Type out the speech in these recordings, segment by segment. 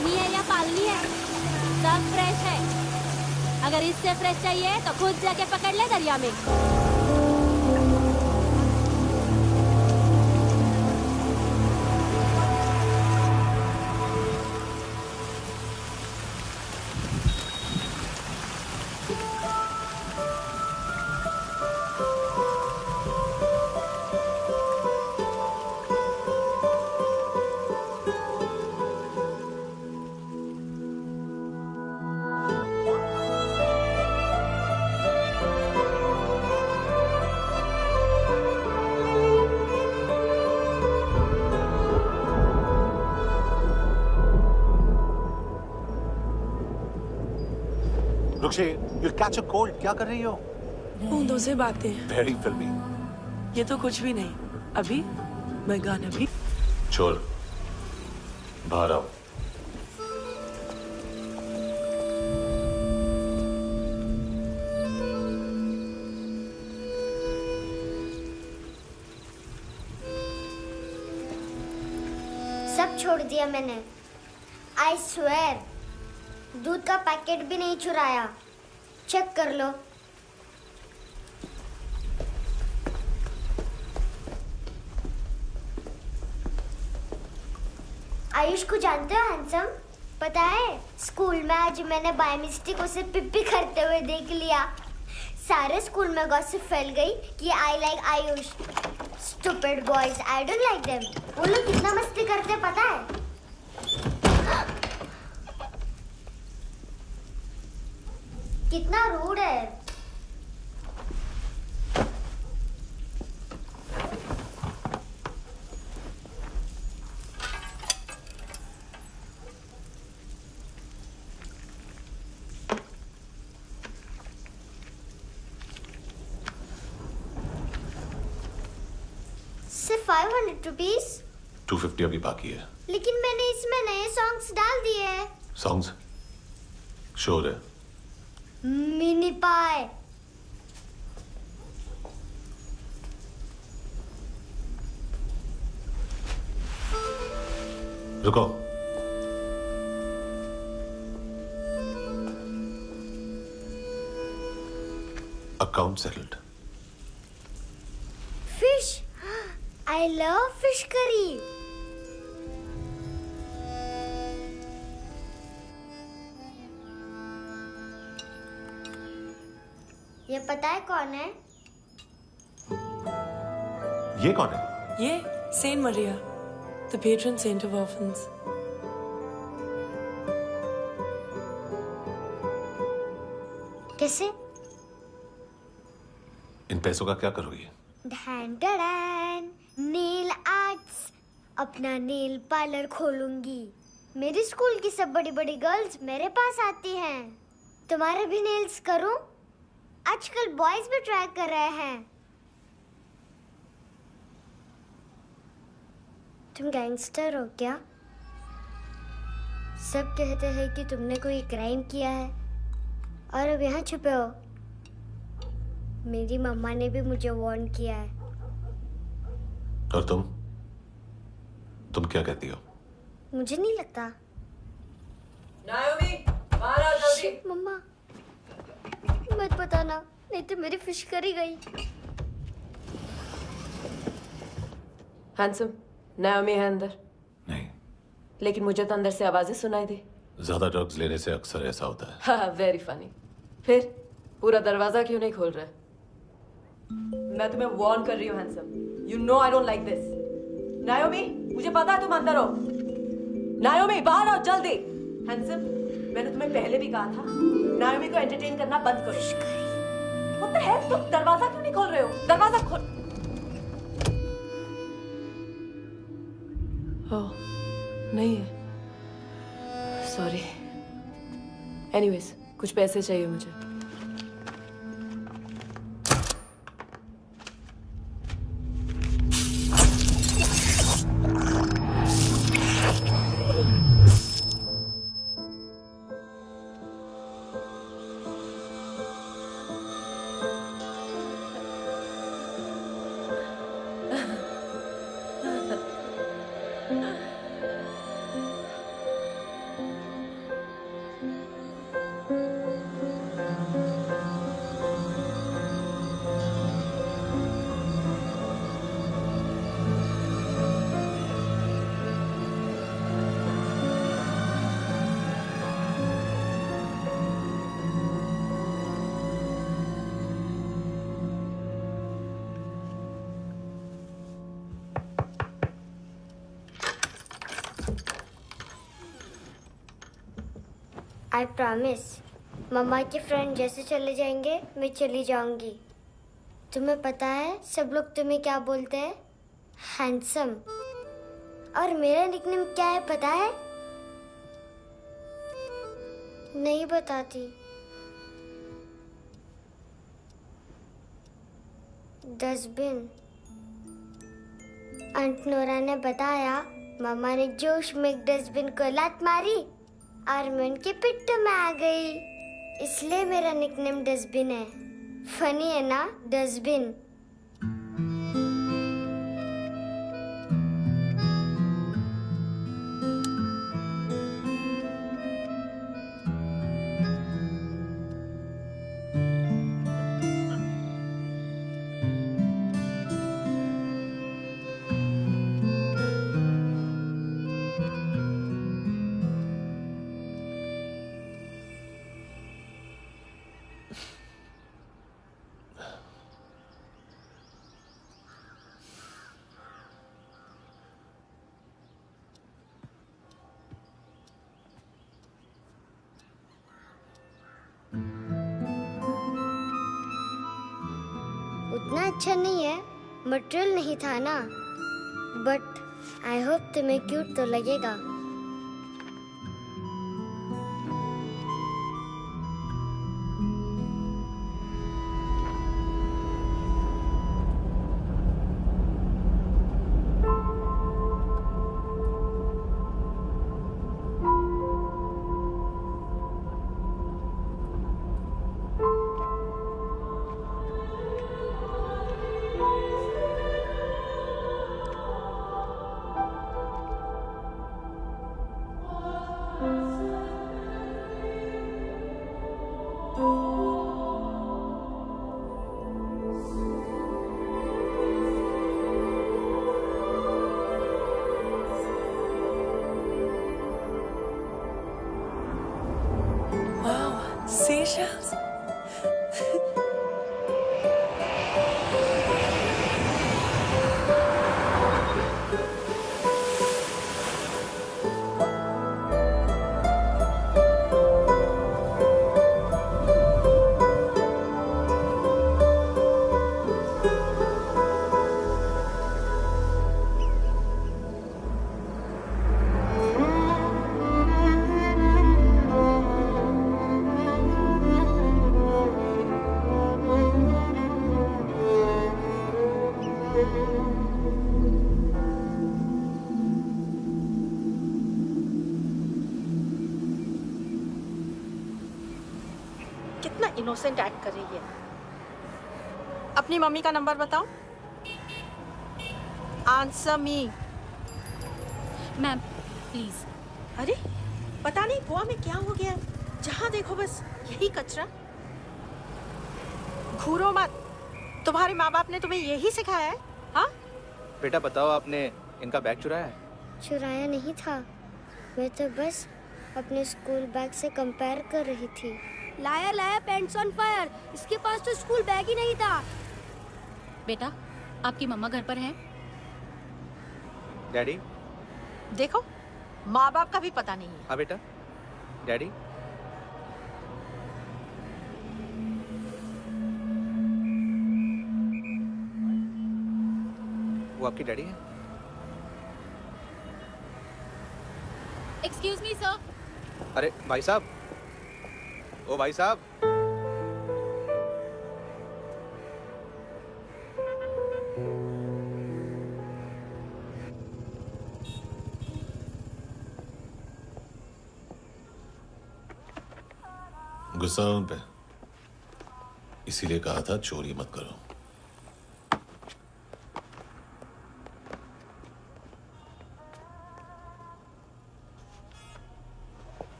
लानी है या पालनी है? सब फ्रेश है। अगर इससे फ्रेश चाहिए तो खुद जाके पकड़ ले दरिया में। रुक्षे, you'll catch a cold. क्या कर रही हो? बूंदों से बातें। Very filmy. ये तो कुछ भी नहीं। अभी मैं गाना भी। छोड़, बाहर आओ। सब छोड़ दिया मैंने। I swear, दूध का पैकेट भी नहीं चुराया। चेक कर लो। आयुष को जानते हो हैंडसम? पता है स्कूल में आज मैंने बाय मिस्टेक उसे पिप्पी करते हुए देख लिया। सारे स्कूल में गॉसिप फैल गई कि I like Ayush. Stupid boys, I don't like them. वो लोग कितना मस्ती करते पता है? कितना रूड है। सिर्फ 500 रुपीस। 250 अभी बाकी है। लेकिन मैंने इसमें नए सॉन्ग्स डाल दिए हैं। सॉन्ग्स? शोर है। मिनी पाए। रुको। Account settled. Fish. I love fish curry. ये पता है कौन है? ये कौन है? ये saint Maria, the patron saint of orphans. कैसे? इन पैसों का क्या करोगी? ढैन ढैन, नेल आर्ट्स। अपना नेल पार्लर खोलूंगी। मेरी स्कूल की सब बड़ी बड़ी गर्ल्स मेरे पास आती हैं। तुम्हारे भी नेल्स करूं? आजकल बॉयज भी ट्राई कर रहे हैं। तुम गैंगस्टर हो क्या? सब कहते हैं कि तुमने कोई क्राइम किया है और अब यहाँ छुपे हो। मेरी मम्मा ने भी मुझे वार्न किया है। और तुम क्या कहती हो? मुझे नहीं लगता। नायोमी, बाहर आओ जल्दी। मम्मा, मत बताना, नहीं तो मेरी फिश करी गई। हैंडसम, नायोमी है अंदर। नहीं। लेकिन मुझे तो अंदर से आवाजें सुनाई दी। ज्यादा ड्रग्स लेने से अक्सर ऐसा होता है। हाँ, वेरी फनी। फिर पूरा दरवाजा क्यों नहीं खोल रहा? मैं तुम्हें वार्न कर रही हूँ handsome. You know I don't like this. नायोमी, मुझे पता है तुम अंदर हो। नायोमी, बाहर आओ जल्दी। हैंडसम, मैंने तुम्हें पहले भी कहा था नायोमी को एंटरटेन करना बंद करो। What the hell? तुम दरवाजा क्यों नहीं खोल रहे हो? दरवाजा खोल। ओह, नहीं है। सॉरी। एनीवेज, कुछ पैसे चाहिए मुझे। I promise. मम्मा के फ्रेंड जैसे चले जाएंगे मैं चली जाऊंगी। तुम्हें पता है सब लोग तुम्हें क्या बोलते हैं? हैंडसम। और मेरा निकनेम क्या है पता है? नहीं बताती। डस्टबिन। आंट नोरा ने बताया मामा ने जोश में एक डस्टबिन को लात मारी और मैं उनके पिट्ठू में आ गई, इसलिए मेरा निकनेम डस्टबिन है। फनी है ना डस्टबिन? उतना अच्छा नहीं है, मटेरियल नहीं था ना, बट आई होप तुम्हें क्यूट तो लगेगा। Seashells? कितना इनोसेंट एक्ट कर रही है। अपनी मम्मी का नंबर बताओ। Answer me. Ma'am please. अरे पता नहीं गोवा में क्या हो गया है, जहाँ देखो बस यही कचरा। घूरो मत, तुम्हारे माँ बाप ने तुम्हें यही सिखाया है? हाँ बेटा बताओ, आपने इनका बैग चुराया है? चुराया नहीं था, मैं तो बस अपने स्कूल बैग से कंपेयर कर रही थी। लाया लाया पैंट्स ऑन फायर, इसके पास तो स्कूल बैग ही नहीं था। बेटा आपकी मम्मा घर पर हैं? डैडी? देखो माँ बाप का भी पता नहीं है। हाँ बेटा। डैडी? वो आपकी डैडी है? Excuse me sir. अरे भाई साहब, ओ भाई साहब। गुस्सा उन पे, इसीलिए कहा था चोरी मत करो।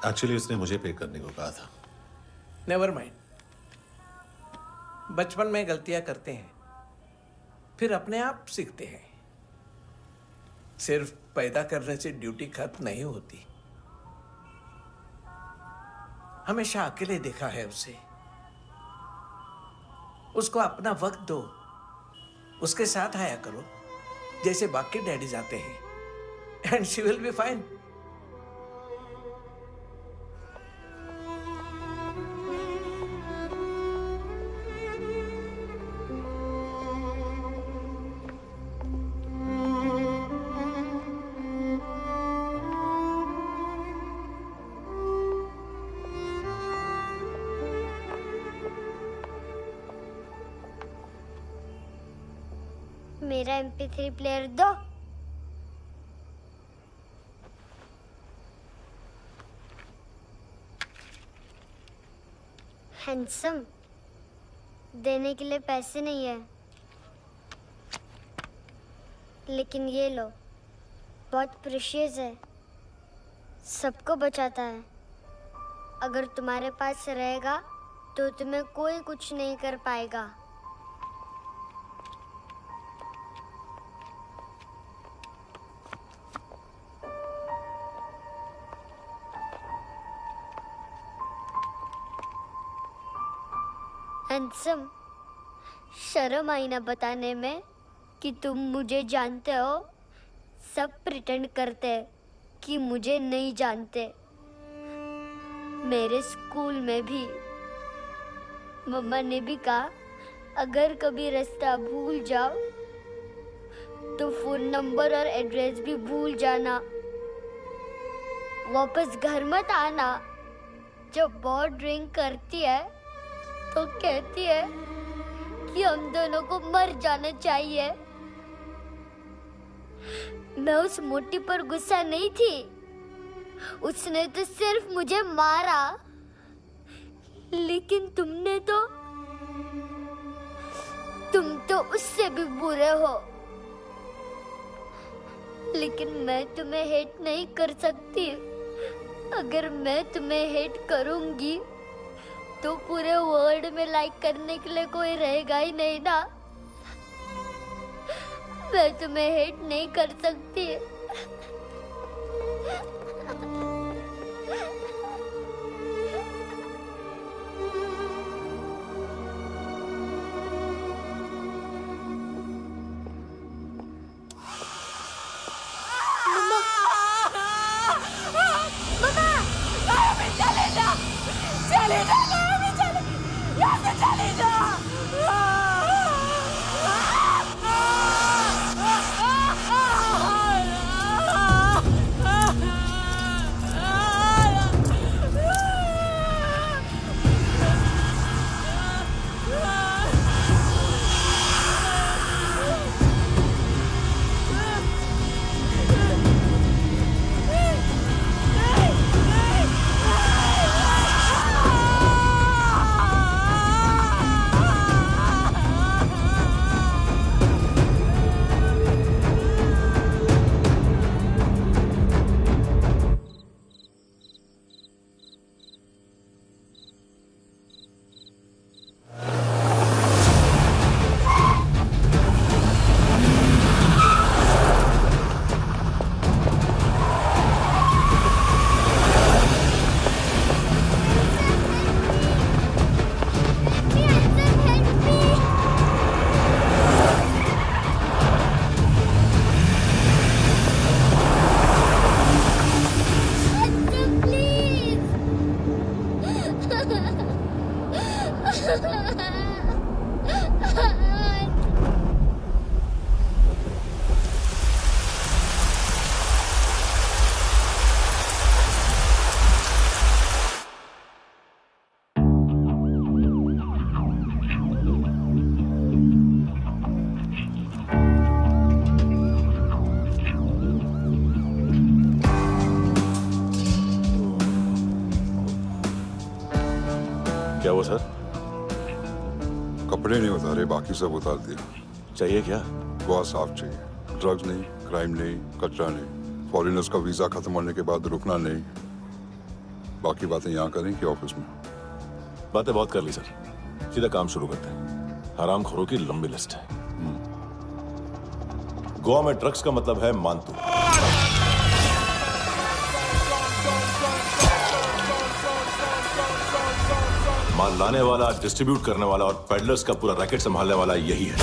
एक्चुअली उसने मुझे पे करने को कहा था। नेवर माइंड, बचपन में गलतियां करते हैं, फिर अपने आप सीखते हैं। सिर्फ पैदा करने से ड्यूटी खत्म नहीं होती। हमेशा अकेले देखा है उसे। उसको अपना वक्त दो, उसके साथ आया करो जैसे बाकी डैडीज आते हैं, and she will be fine. मेरा MP3 प्लेयर दो। हैंडसम, देने के लिए पैसे नहीं है, लेकिन ये लो, बहुत प्रेशियस है, सबको बचाता है। अगर तुम्हारे पास रहेगा तो तुम्हें कोई कुछ नहीं कर पाएगा। हैंडसम, शर्म आई ना बताने में कि तुम मुझे जानते हो। सब प्रिटेंड करते हैं कि मुझे नहीं जानते। मेरे स्कूल में भी मम्मा ने भी कहा, अगर कभी रास्ता भूल जाओ तो फोन नंबर और एड्रेस भी भूल जाना। वापस घर मत आना। जब बहुत ड्रिंक करती है तो कहती है कि हम दोनों को मर जाना चाहिए। मैं उस मोटी पर गुस्सा नहीं थी, उसने तो सिर्फ मुझे मारा। लेकिन तुम तो उससे भी बुरे हो। लेकिन मैं तुम्हें हेट नहीं कर सकती। अगर मैं तुम्हें हेट करूंगी तो पूरे वर्ल्ड में लाइक करने के लिए कोई रहेगा ही नहीं ना। मैं तुम्हें हेट नहीं कर सकती। क्या हुआ सर? कपड़े नहीं उतारे, बाकी सब उतार दिए। चाहिए क्या? बहुत साफ चाहिए। ड्रग्स नहीं, क्राइम नहीं, कचरा नहीं। फॉरेनर्स का वीजा खत्म होने के बाद रुकना नहीं। बाकी बातें यहाँ करें कि ऑफिस में? बातें बहुत कर ली सर, सीधा काम शुरू करते हैं। हरामखोरों की लंबी लिस्ट है। गोवा में ड्रग्स का मतलब है मानतू। माल लाने वाला, डिस्ट्रीब्यूट करने वाला और पेडलर्स का पूरा रैकेट संभालने वाला यही है।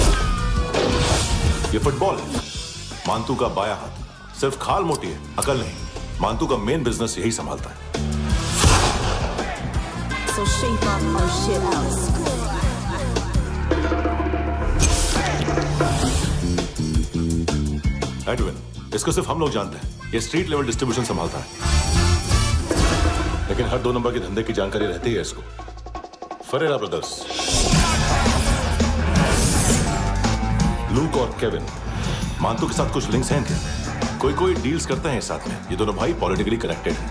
ये फुटबॉल है, मानतू का बाया हाथ। सिर्फ खाल मोटी है, अकल नहीं। मानतू का मेन बिजनेस यही संभालता है। So shape up our shit out. Edwin, इसको सिर्फ हम लोग जानते हैं। ये स्ट्रीट लेवल डिस्ट्रीब्यूशन संभालता है, लेकिन हर 2 नंबर के धंधे की जानकारी रहती है इसको। फरेरा ब्रदर्स, लूक और केविन मांतू के साथ कुछ लिंक्स हैं क्या? कोई डील्स करते हैं साथ में। ये दोनों भाई पॉलिटिकली कनेक्टेड हैं।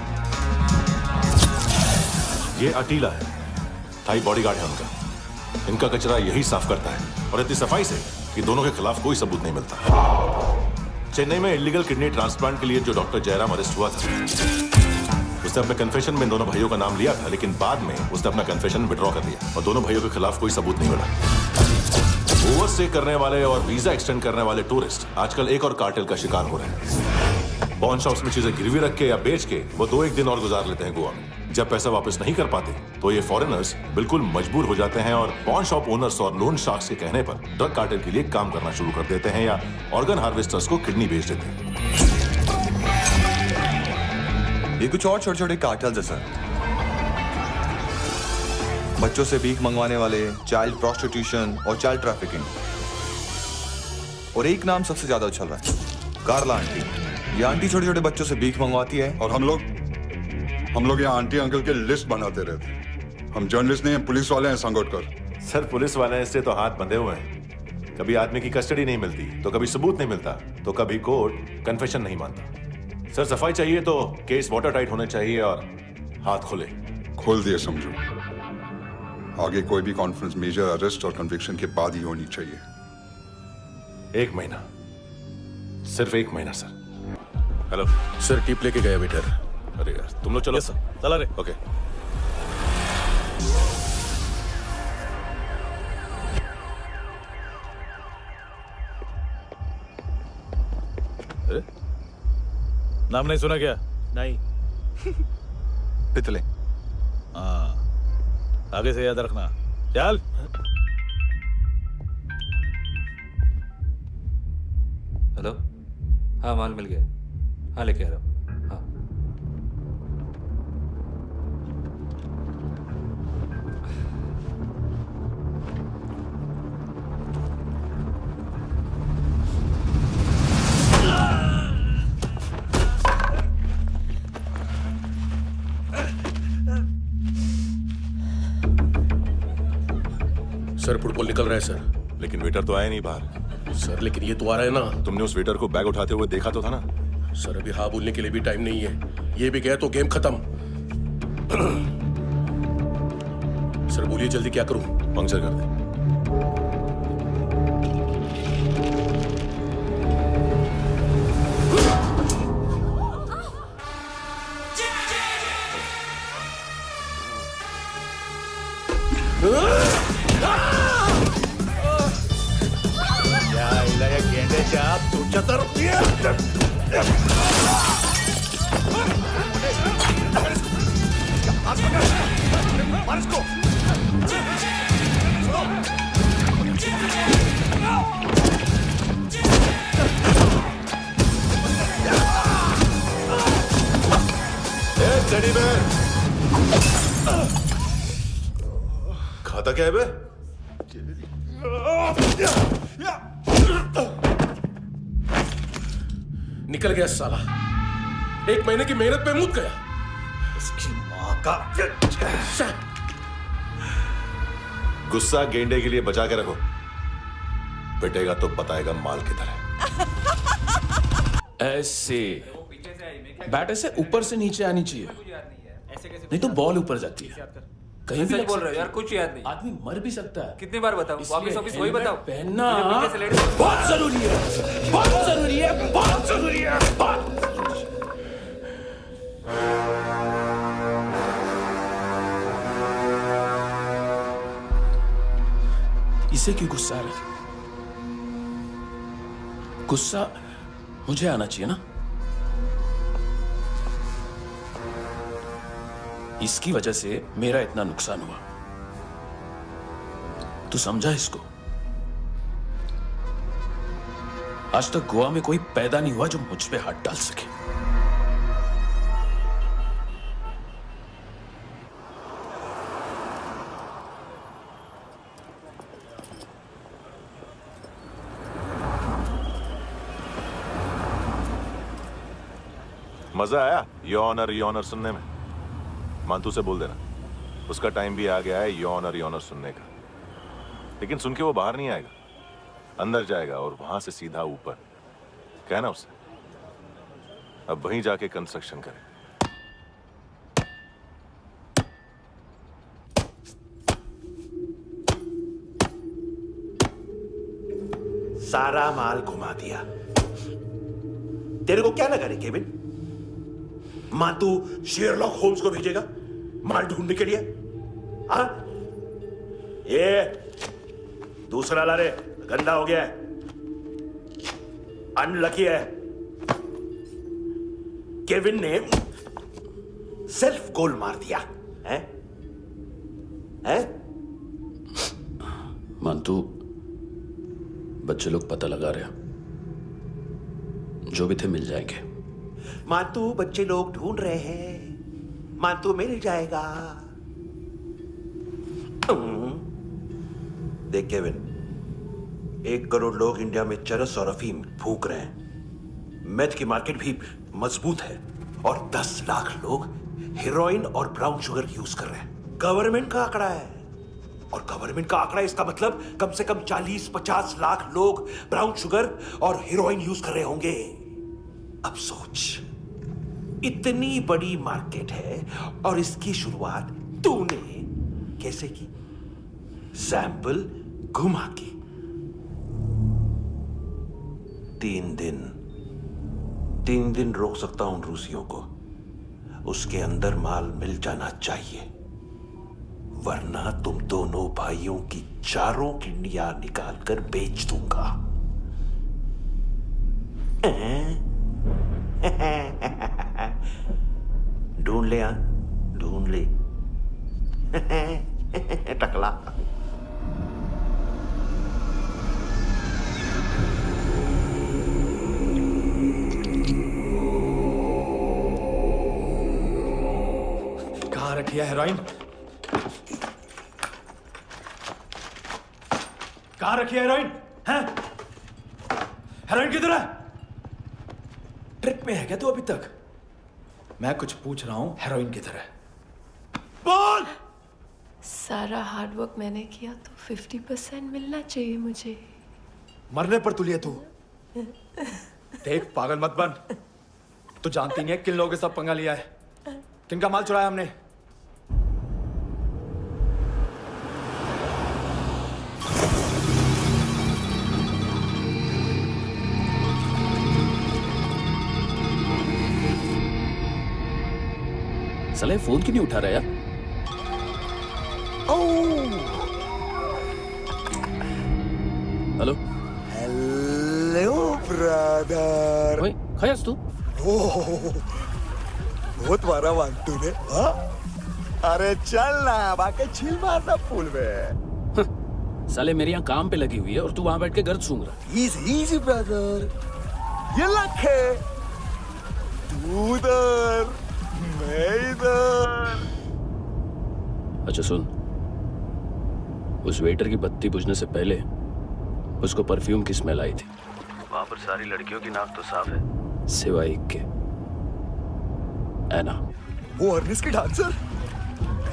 ये अटीला है, थाई बॉडीगार्ड है उनका। इनका कचरा यही साफ करता है और इतनी सफाई से कि दोनों के खिलाफ कोई सबूत नहीं मिलता। चेन्नई में इलीगल किडनी ट्रांसप्लांट के लिए जो डॉक्टर जयराम अरेस्ट हुआ था, उसने अपने कन्फेशन में दोनों भाइयों का नाम लिया था, लेकिन बाद में उसने अपना कन्फेशन विड्रॉ कर लिया और दोनों भाइयों के खिलाफ कोई सबूत नहीं मिला। ओवरस्टे करने वाले और वीजा एक्सटेंड करने वाले टूरिस्ट आजकल एक और कार्टेल का शिकार हो रहे हैं। पॉन शॉप्स में चीजें गिरवी रख के या बेच के वो 2-1 दिन और गुजार लेते हैं गोवा में। जब पैसा वापस नहीं कर पाते तो ये फॉरेनर्स बिल्कुल मजबूर हो जाते हैं और पॉन शॉप ओनर्स और लोन शार्क्स के कहने पर ड्रग कार्टेल के लिए काम करना शुरू कर देते हैं या ऑर्गन हार्वेस्टर्स को किडनी बेच देते हैं। ये कुछ और छोटे छोटे कार्टेल्स है सर। बच्चों से भीख मंगवाने वाले, चाइल्ड प्रोस्टिट्यूशन और चाइल्ड ट्रैफिकिंग। और एक नाम सबसे ज्यादा उछल रहा है, कार्ला आंटी। ये आंटी छोटे छोटे बच्चों से भीख मंगवाती है और हम लोग यहाँ आंटी अंकल के लिस्ट बनाते रहते। हम जर्नलिस्ट नहीं हैं, पुलिस वाले हैं संगोटकर। सर पुलिस वाले हैं, इससे तो हाथ बंधे हुए हैं। कभी आदमी की कस्टडी नहीं मिलती तो कभी सबूत नहीं मिलता तो कभी कोर्ट कन्फेशन नहीं मानता। सर सफाई चाहिए तो केस वाटर टाइट होने चाहिए और हाथ खुले। खोल दिए समझो। आगे कोई भी कॉन्फ्रेंस मेजर अरेस्ट और कन्विक्शन के बाद ही होनी चाहिए। 1 महीना, सिर्फ 1 महीना सर। हेलो सर, टिप लेके गया वेटर। अरे यार तुम लोग चलो। सर चला रे। ओके। नाम नहीं सुना क्या? नहीं। पितले। हाँ, आगे से याद रखना। चल। हेलो, हाँ माल मिल गया। हाँ लेके आ रहा हूँ। हाँ सर फुटबॉल निकल रहा है सर। लेकिन वेटर तो आया नहीं बाहर। सर लेकिन ये तो आ रहा है ना। तुमने उस वेटर को बैग उठाते हुए देखा तो था ना? सर अभी हाँ बोलने के लिए भी टाइम नहीं है। ये भी गया तो गेम खत्म। सर बोलिए जल्दी क्या करूं? पंक्चर कर दे। खाता क्या है बे? निकल गया साला। 1 महीने की मेहनत पे मुद गया। उसकी माँ का। गुस्सा गेंडे के लिए बचा के रखो, पिटेगा तो बताएगा माल किधर है। ऐसे बैट ऐसे ऊपर से नीचे आनी चाहिए, नहीं तो बॉल ऊपर जाती है। कहीं भी बोल रहे हो यार, कुछ याद नहीं। आदमी मर भी सकता है। कितनी बार बताऊं? वापिस वही बताओ। पहनना बहुत जरूरी है, बहुत जरूरी है, बहुत जरूरी है, बहुत। इसे क्यों गुस्सा आ रहा है? गुस्सा मुझे आना चाहिए ना। इसकी वजह से मेरा इतना नुकसान हुआ। तू समझा इसको? आज तक गोवा में कोई पैदा नहीं हुआ जो मुझ पे हाथ डाल सके। मजा आया योर ऑनर सुनने में? मांतू से बोल देना उसका टाइम भी आ गया है योर ऑनर सुनने का। लेकिन सुन के वो बाहर नहीं आएगा, अंदर जाएगा और वहां से सीधा ऊपर। कहना उसे अब वहीं जाके कंस्ट्रक्शन करे। सारा माल घुमा दिया। तेरे को क्या लगा रे केविन? मां तू शेरलॉक होम्स को भेजेगा माल ढूंढने के लिए? हाँ? ये दूसरा ला रे, गंदा हो गया है, अनलकी है। केविन ने सेल्फ गोल मार दिया है? हैं? मानतू, बच्चे लोग पता लगा रहे, जो भी थे मिल जाएंगे। मानतू, बच्चे लोग ढूंढ रहे हैं, मानतू मिल जाएगा। देख केविन, 1 करोड़ लोग इंडिया में चरस और अफीम फूंक रहे हैं। मेथ की मार्केट भी मजबूत है और 10 लाख लोग हेरोइन और ब्राउन शुगर यूज कर रहे हैं। गवर्नमेंट का आंकड़ा है, और गवर्नमेंट का आंकड़ा, इसका मतलब कम से कम 40-50 लाख लोग ब्राउन शुगर और हेरोइन यूज कर रहे होंगे। अब सोच, इतनी बड़ी मार्केट है और इसकी शुरुआत तूने कैसे की? सैंपल घुमा के। 3 दिन रोक सकता हूं रूसियों को, उसके अंदर माल मिल जाना चाहिए, वरना तुम दोनों भाइयों की 4 किडनियां निकाल कर बेच दूंगा। ढूंढ ले, ढूंढ ले टकला। कहाँ रखी है हेरोइन? कहाँ रखी है हेरोइन? हैं? हेरोइन किधर है? ट्रिप पे है क्या तू अभी तक? मैं कुछ पूछ रहा हूं, हेरोइन किधर है? बोल! सारा हार्डवर्क मैंने किया तो 50% मिलना चाहिए मुझे। मरने पर तुलिए तू। देख, पागल मत बन। तू जानती नहीं है किन लोगों के साथ पंगा लिया है, किनका माल चुराया हमने। साले फोन क्यों नहीं उठा रहा यार? Hello hello brother. ओए, खयास तू? बहुत मारा मानतू ने। हाँ? अरे चल ना, बाकी छील मारना पुल में। साले मेरी यहाँ काम पे लगी हुई है और तू वहां बैठ के गर्द सूंघ रहा। इजी ब्रदर, ये लक है। तू उधर, मैं इधर। अच्छा सुन, उस वेटर की बत्ती बुझने से पहले उसको परफ्यूम की स्मेल आई थी। वहां पर सारी लड़कियों की नाक तो साफ है, सिवाय एक के, एना। वो अर्निस की डांसर?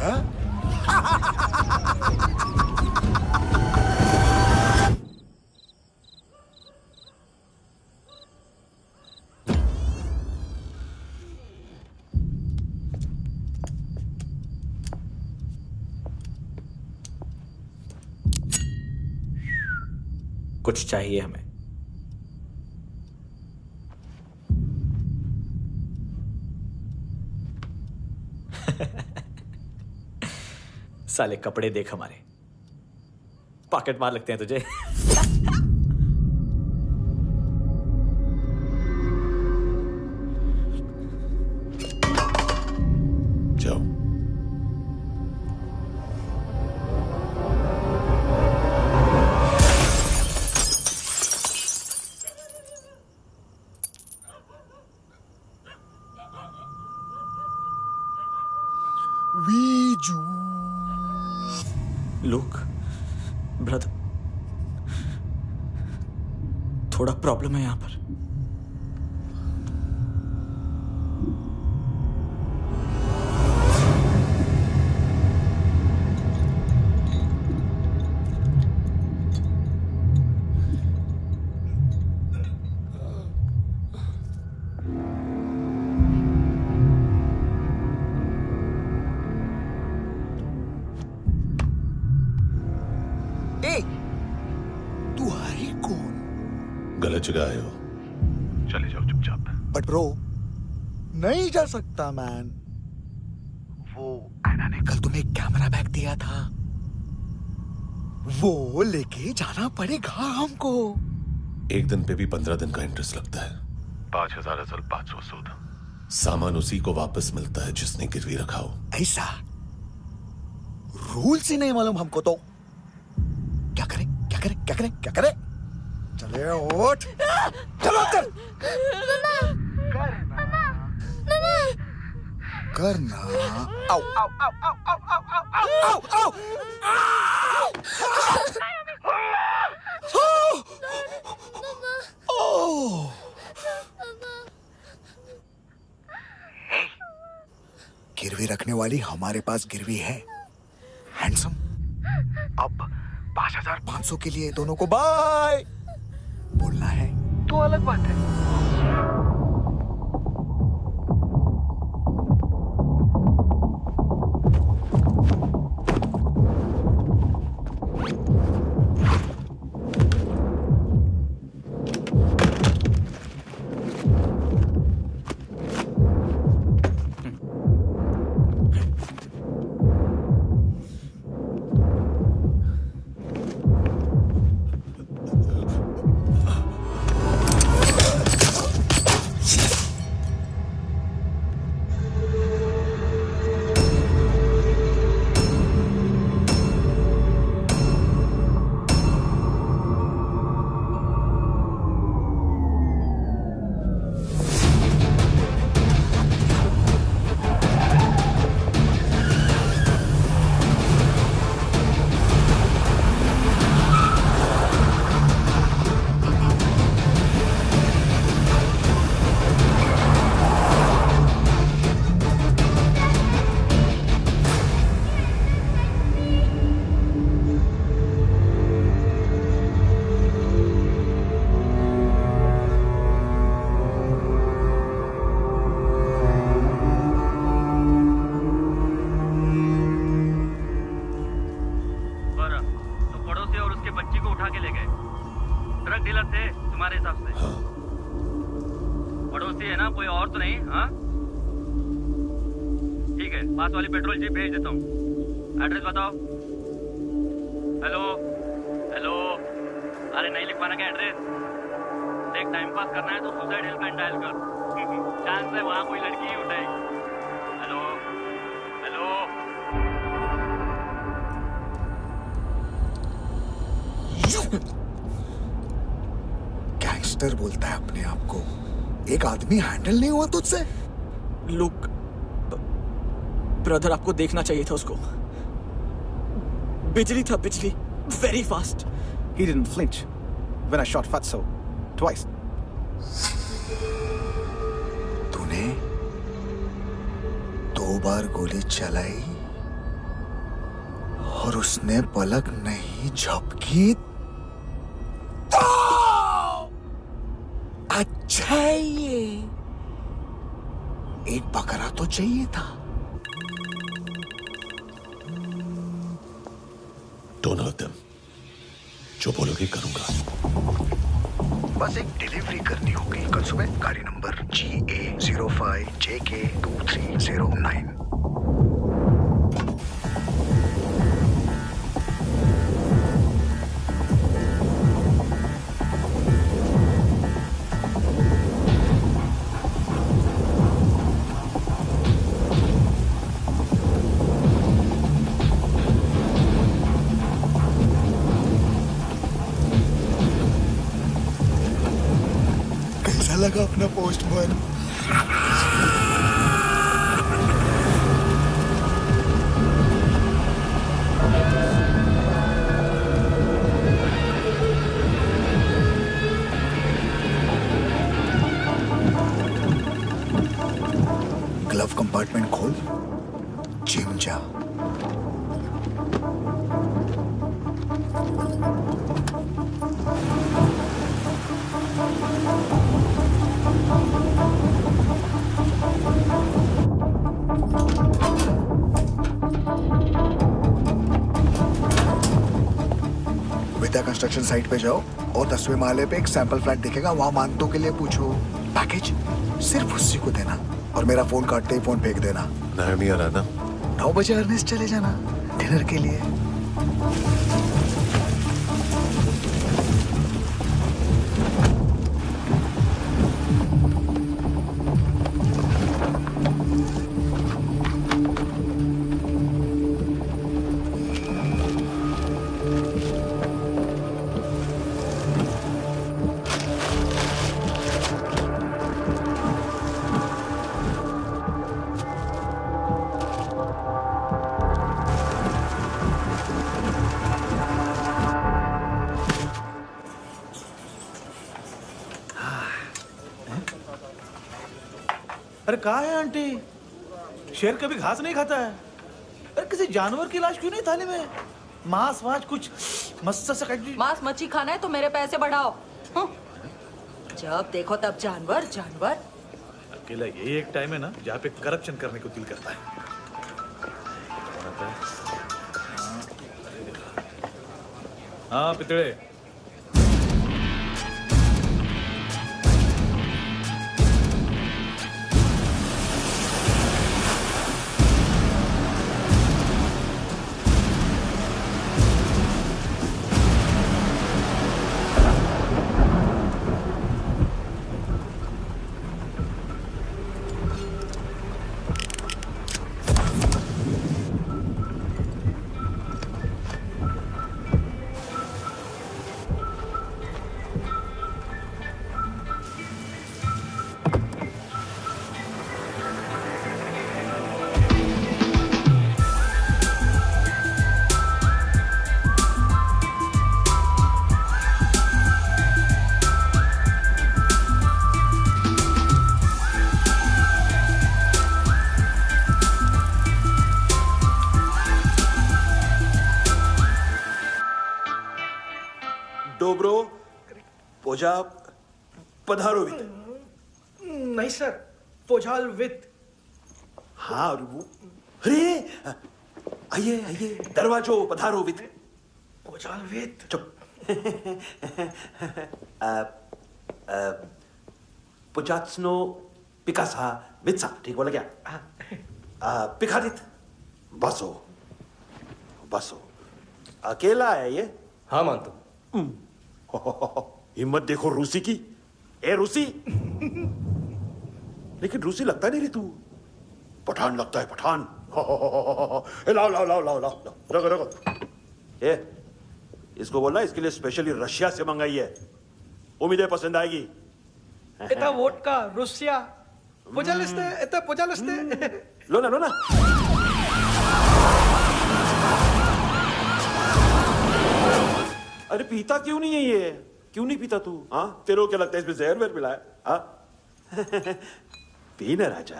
हाँ? कुछ चाहिए हमें। साले कपड़े देख हमारे, पॉकेट मार लगते हैं तुझे। जाओ। लुक ब्रदर, थोड़ा प्रॉब्लम है यहां पर। बच गए हो, चले जाओ चुपचाप। बट ब्रो नहीं जा सकता मैन। वो एना ने कल तुम्हें कैमरा बैग दिया था, वो लेके जाना पड़ेगा हमको। एक दिन पे भी 15 दिन का इंटरेस्ट लगता है। 5,000 असल 500 सूद। सामान उसी को वापस मिलता है जिसने गिरवी रखा हो। ऐसा रूल्स ही नहीं मालूम हमको तो। क्या करें क्या करें क्या करें क्या करें? चले उठ, चलो कर करना। आओ आओ आओ आओ आओ आओ आओ आओ आओ। गिरवी रखने वाली हमारे पास गिरवी है हैंडसम। अब 5,500 के लिए दोनों को बाय बोलना है तो अलग बात है। गैंगस्टर बोलता है अपने आप को। एक आदमी हैंडल नहीं हुआ तुझसे? लुक ब्रदर, आपको देखना चाहिए था उसको। बिजली था, बिजली, very fast. He didn't flinch when I shot Fatso twice. तूने 2 बार गोली चलाई और उसने पलक नहीं झपकी। अच्छा ये एक बकरा तो चाहिए था। Don't hurt them. जो बोलोगे करूंगा। बस एक डिलीवरी करनी होगी कल सुबह। गाड़ी नंबर GA05JK2309। लगा अपना पोस्टमैन? ग्लव कंपार्टमेंट खोल, जिम जा। विद्या का कंस्ट्रक्शन साइट पे जाओ और 10वें माले पे एक सैंपल फ्लैट दिखेगा, वहां मानतो के लिए पूछो। पैकेज सिर्फ उसी को देना और मेरा फोन काटते ही फोन फेंक देना। नायमी और राधा 9 बजे अर्नेस्ट चले जाना डिनर के लिए। अरे कहाँ है आंटी? शेर कभी घास नहीं खाता है। अरे किसी जानवर की लाश क्यों नहीं थाली में? मांस वास कुछ मस्त सा मांस मच्छी खाना है तो मेरे पैसे बढ़ाओ। जब देखो तब जानवर जानवर। अकेला यही एक टाइम है ना जहाँ पे करप्शन करने को दिल करता है। हाँ पितड़े। डोब्रो पोजा पधारोवित। नहीं सर, पोजाल वित। हाँ अरे आइए आइए दरवाजो पधारोवित। पोजाल वित। चुप। पुजात्सनो पिकासा वित्सा, ठीक बोला क्या? पिकादित बसो बसो। अकेला है ये? हाँ मानतो। हिम्मत देखो रूसी की। ए रूसी। लेकिन रूसी लगता नहीं रे तू, पठान लगता है पठान। लाओ लाओ लाओ लाओ लाओ रखो रखो। ए इसको बोलना इसके लिए स्पेशली रशिया से मंगाई है, उम्मीद है पसंद आएगी। इतना वोडका रूसिया पोजालिस्ते इतना पोजालिस्ते। लो ना लो ना। अरे पीता क्यों नहीं है ये? क्यों नहीं पीता तू? हाँ तेरे को क्या लगता है इसमें जहर वहर मिला है? हाँ पी ना राजा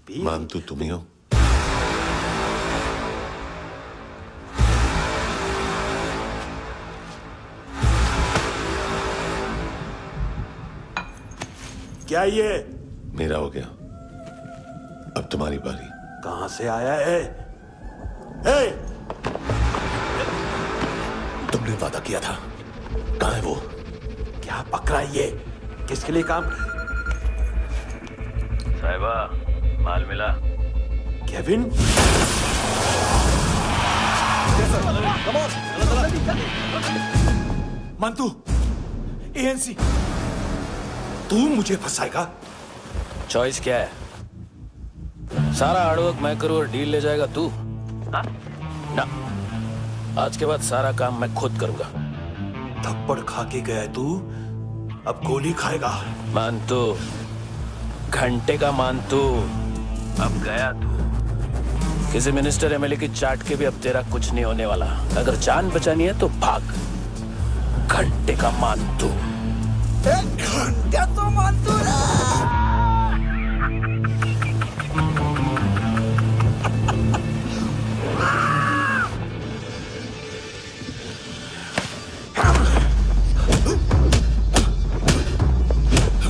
पी। मानतू तुम ही हो। क्या ये? मेरा हो गया, अब तुम्हारी बारी। कहां से आया है? तुमने वादा किया था, कहां है वो? क्या पकड़ा ये? किसके लिए काम? साहिबा माल मिला? केविन? मंतू एएनसी। तू मुझे फंसाएगा? चॉइस क्या है? सारा हार्डवर्क मैं करूं और डील ले जाएगा तू? ना, आज के बाद सारा काम मैं खुद करूंगा। थप्पड़ खा के गया तू, अब गोली खाएगा। मानतू, घंटे का मानतू, अब गया तू। किसी मिनिस्टर एमएलए की चाट के भी अब तेरा कुछ नहीं होने वाला। अगर जान बचानी है तो भाग। घंटे का मानतू। घंटा तो मानतू ना।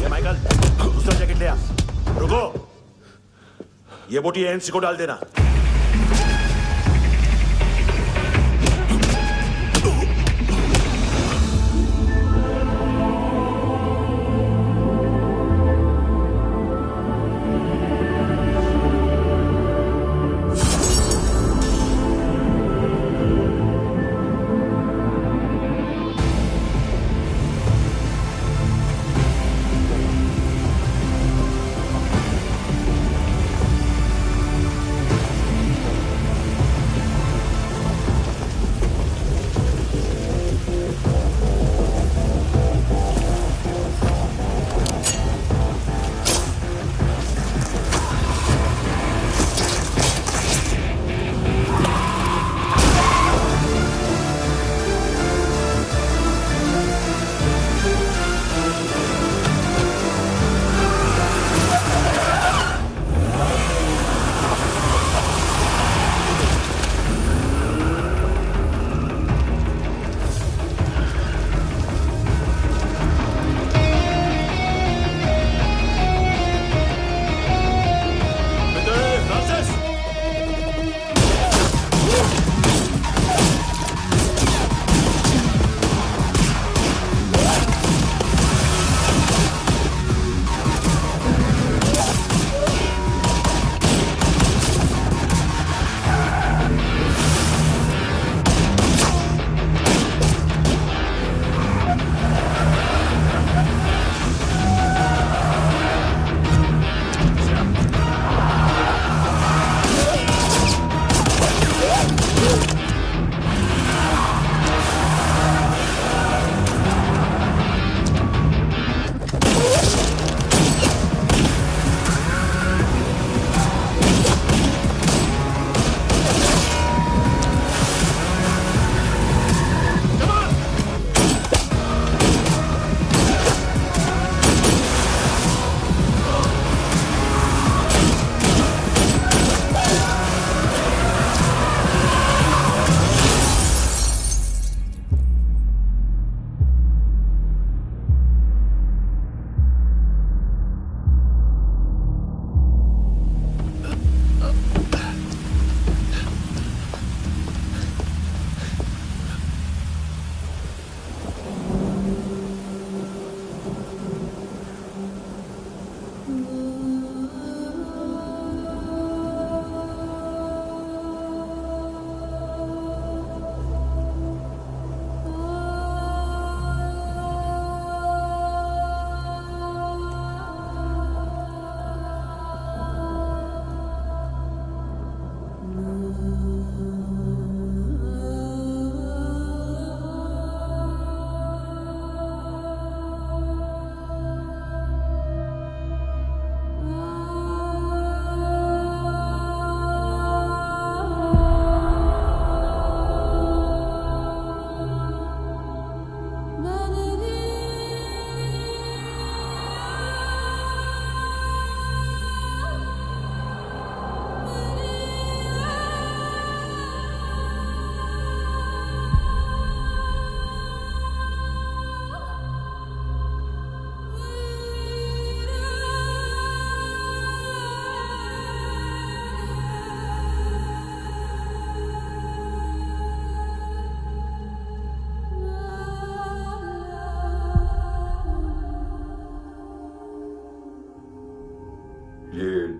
माइकल दूसरा जैकेट ले आ। रुको, ये बोटी एएनसी को डाल देना।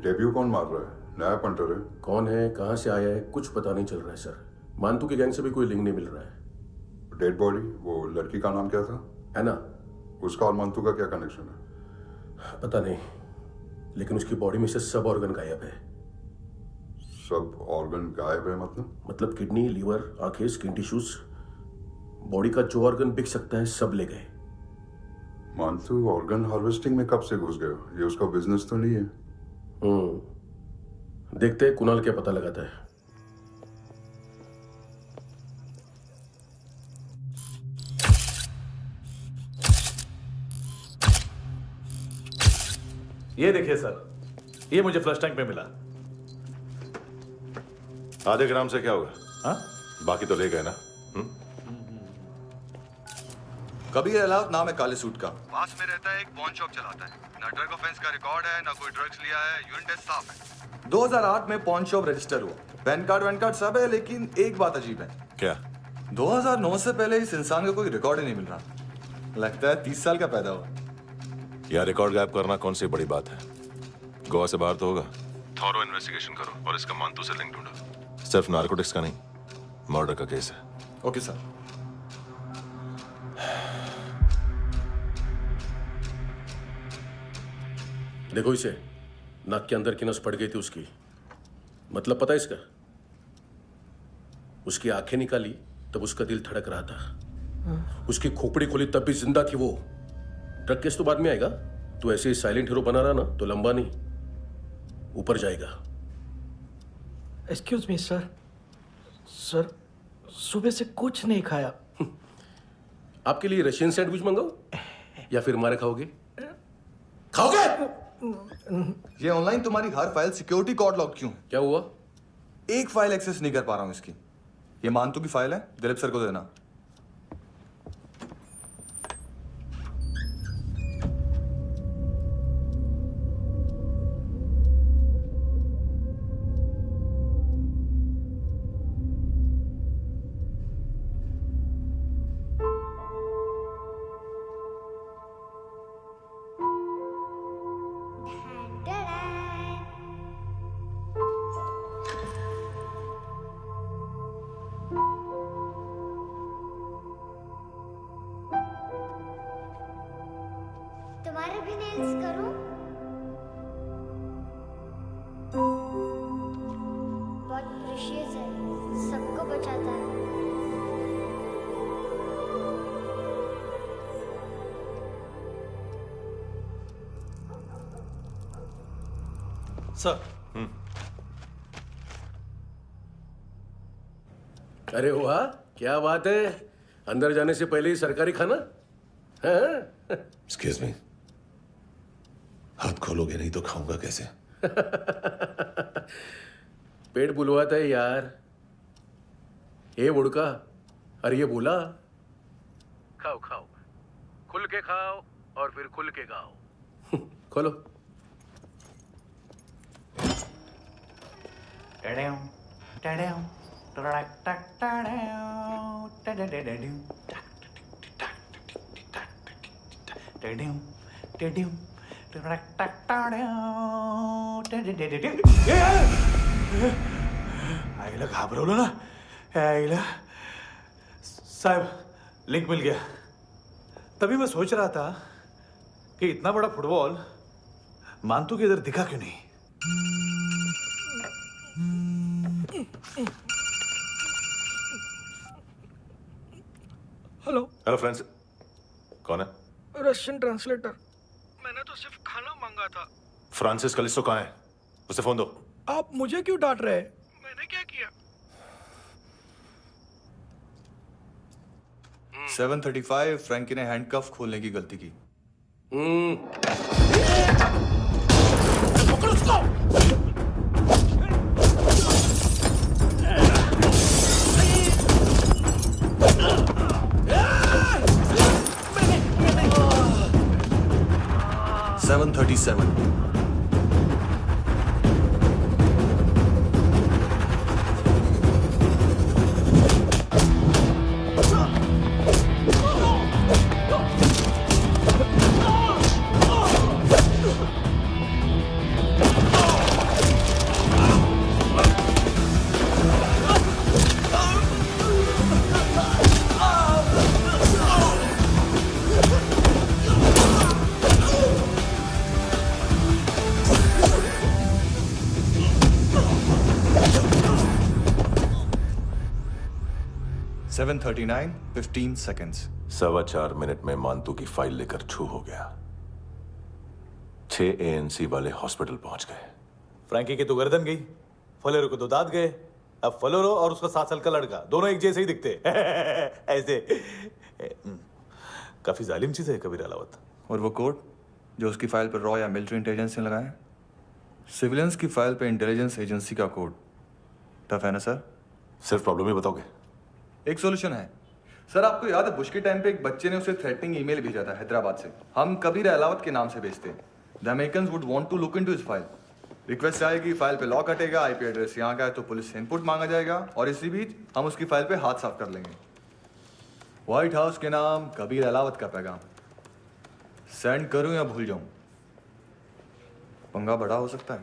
डेब्यू कौन मार रहा है? नया पंटर है। कौन है, कहां से आया है, कुछ पता नहीं चल रहा है सर। मानतू की गैंग से भी कोई लिंक नहीं मिल रहा है। डेड बॉडी, वो लड़की का नाम क्या था? एना। उसका और मानतू का क्या कनेक्शन है? पता नहीं, लेकिन उसकी बॉडी में से सब ऑर्गन गायब है। सब ऑर्गन गायब है मतलब किडनी, लीवर, आंखें, स्किन टिश्यूज, बॉडी का जो ऑर्गन बिक सकता है सब ले गए। मानतू ऑर्गन हार्वेस्टिंग में कब से घुस गए? ये उसका बिजनेस तो नहीं है? देखते हैं कुणाल क्या पता लगाता है। ये देखिए सर, ये मुझे फ्लश टैंक में मिला। आधे ग्राम से क्या होगा? हाँ? बाकी तो ले गए ना? कबीर अलाउद्दीन नाम है काले सूट का, पास में रहता है, एक पॉन शॉप चलाता है। ना ड्रग ऑफेंस का रिकॉर्ड है, ना कोई ड्रग्स लिया है, यूरिन टेस्ट साफ है। 2008 में पॉन शॉप रजिस्टर हुआ, पैन कार्ड सब है, लेकिन एक बात अजीब है। क्या? 2009 से पहले इस इंसान का कोई रिकॉर्ड ही नहीं मिल रहा। लगता है 30 साल का पैदा हुआ। यह रिकॉर्ड गायब करना कौन सी बड़ी बात है? गोवा से बाहर तो होगा। थॉरो इन्वेस्टिगेशन करो और इसका मानतू से लिंक ढूंढो। सिर्फ नारकोटिक्स का नहीं, मर्डर का केस है। Okay sir. देखो इसे, नाक के अंदर की नस पड़ गई थी उसकी। मतलब पता है इसका? उसकी आंखें निकाली तब उसका दिल धड़क रहा था। उसकी खोपड़ी खोली तब भी जिंदा थी वो। ड्रग केस तो बाद में आएगा। तो ऐसे ही साइलेंट हीरो बना रहा ना तो लंबा नहीं, ऊपर जाएगा। एक्सक्यूज मी सर, सर सुबह से कुछ नहीं खाया। आपके लिए रशियन सैंडविच मंगाओ या फिर मारे खाओगे? खाओगे? ये ऑनलाइन तुम्हारी हर फाइल सिक्योरिटी कोड लॉक क्यों है? क्या हुआ? एक फाइल एक्सेस नहीं कर पा रहा हूं इसकी। ये मानतू की फाइल है, दिलीप सर को देना। तुम्हारे भी नेल्स करूं? बहुत प्रेशियस है, सबको बचाता है। सर। अरे वाह, क्या बात है। अंदर जाने से पहले ही सरकारी खाना। एक्सक्यूज मी, हाथ खोलोगे नहीं तो खाऊंगा कैसे? पेट बुलवाता है यार। ये बुड़का, अरे ये बोला। खाओ खाओ, खुल के खाओ और फिर खुल के गाओ। खोलो। आईला घाबरवलं ना। आईला साहब, लिंक मिल गया। तभी मैं सोच रहा था कि इतना बड़ा फुटबॉल मानतू के इधर दिखा क्यों नहीं। हेलो। हेलो फ्रेंड्स, कौन है? Russian translator. मैंने तो सिर्फ खाना मांगा था। फ्रांसिस कलिस्टो कहाँ है? उसे फोन दो। आप मुझे क्यों डांट रहे हैं? मैंने क्या किया? 7:35 फ्रैंकी ने हैंडकफ खोलने की गलती की। पकड़ो उसको। 7:37 Oh! 7:39, 15 seconds. 4.25 मिनट में मानतू की फाइल लेकर छू हो गया। 6 ANC वाले हॉस्पिटल पहुंच गए। फ्रैंकी की तो गर्दन गई, फलेरो को तो दांत गए। अब फलेरो और उसका 7 साल का लड़का दोनों एक जैसे ही दिखते ऐसे। काफी जालिम चीज है कबीर अलावत। और वो कोड जो उसकी फाइल पर रॉ या मिलिट्री इंटेलिजेंस ने लगाया, सिविलियंस की फाइल पे इंटेलिजेंस एजेंसी का कोड। टफ है ना सर? सिर्फ प्रॉब्लम ही बताओगे? एक सॉल्यूशन है सर। आपको याद है बुश के टाइम पे एक बच्चे ने उसे थ्रेटनिंग ईमेल भेजा था हैदराबाद से। हम कबीर अलावत के नाम से भेजते हैं। The Americans would want to look into his file. Request आएगी, फाइल पे लॉक हटेगा, आईपी एड्रेस यहाँ का है तो पुलिस से इनपुट मांगा जाएगा और इसी बीच हम उसकी फाइल पे हाथ साफ कर लेंगे। व्हाइट हाउस के नाम कबीर अलावत का पैगाम। सेंड करूं या भूल जाऊं? पंगा बड़ा हो सकता है।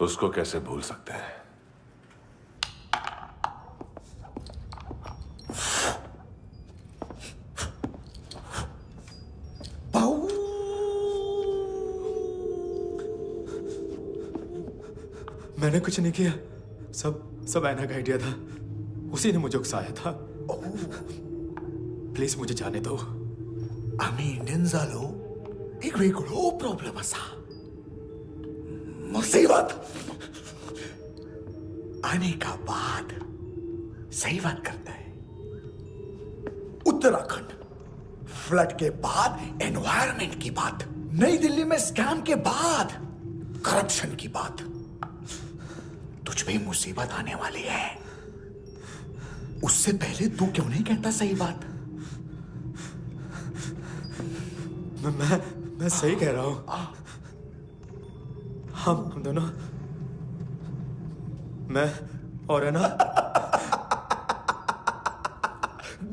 उसको कैसे भूल सकते हैं? मैंने कुछ नहीं किया, सब ऐना का आइडिया था। उसी ने मुझे उकसाया था। प्लीज मुझे जाने दो। आम्ही इंडियन झालो एक वेगळो प्रॉब्लेम असा, मुसीबत आने का बाद। सही बात करता है। उत्तराखंड फ्लड के बाद एनवायरनमेंट की बात, नई दिल्ली में स्कैम के बाद करप्शन की बात। तुझ पे मुसीबत आने वाली है, उससे पहले तू क्यों नहीं कहता सही बात? मैं सही कह रहा हूं। हम दोनों, मैं और है ना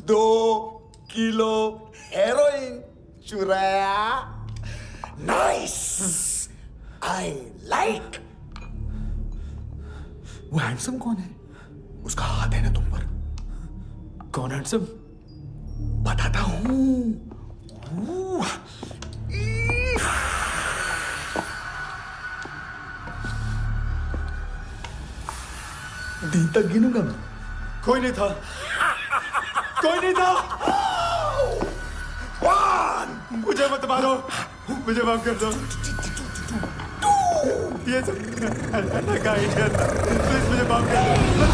2 किलो हेरोइन चुराया। Nice, I like. वो हैंडसम कौन है? उसका हाथ है ना तुम पर? कौन हैंडसम? बताता हूं। दिन तक गिनूंगा मैं। कोई नहीं था, कोई नहीं था। मुझे मत मारो, मुझे माफ कर दो। ये सब का आइडिया था। प्लीज मुझे माफ कर दो।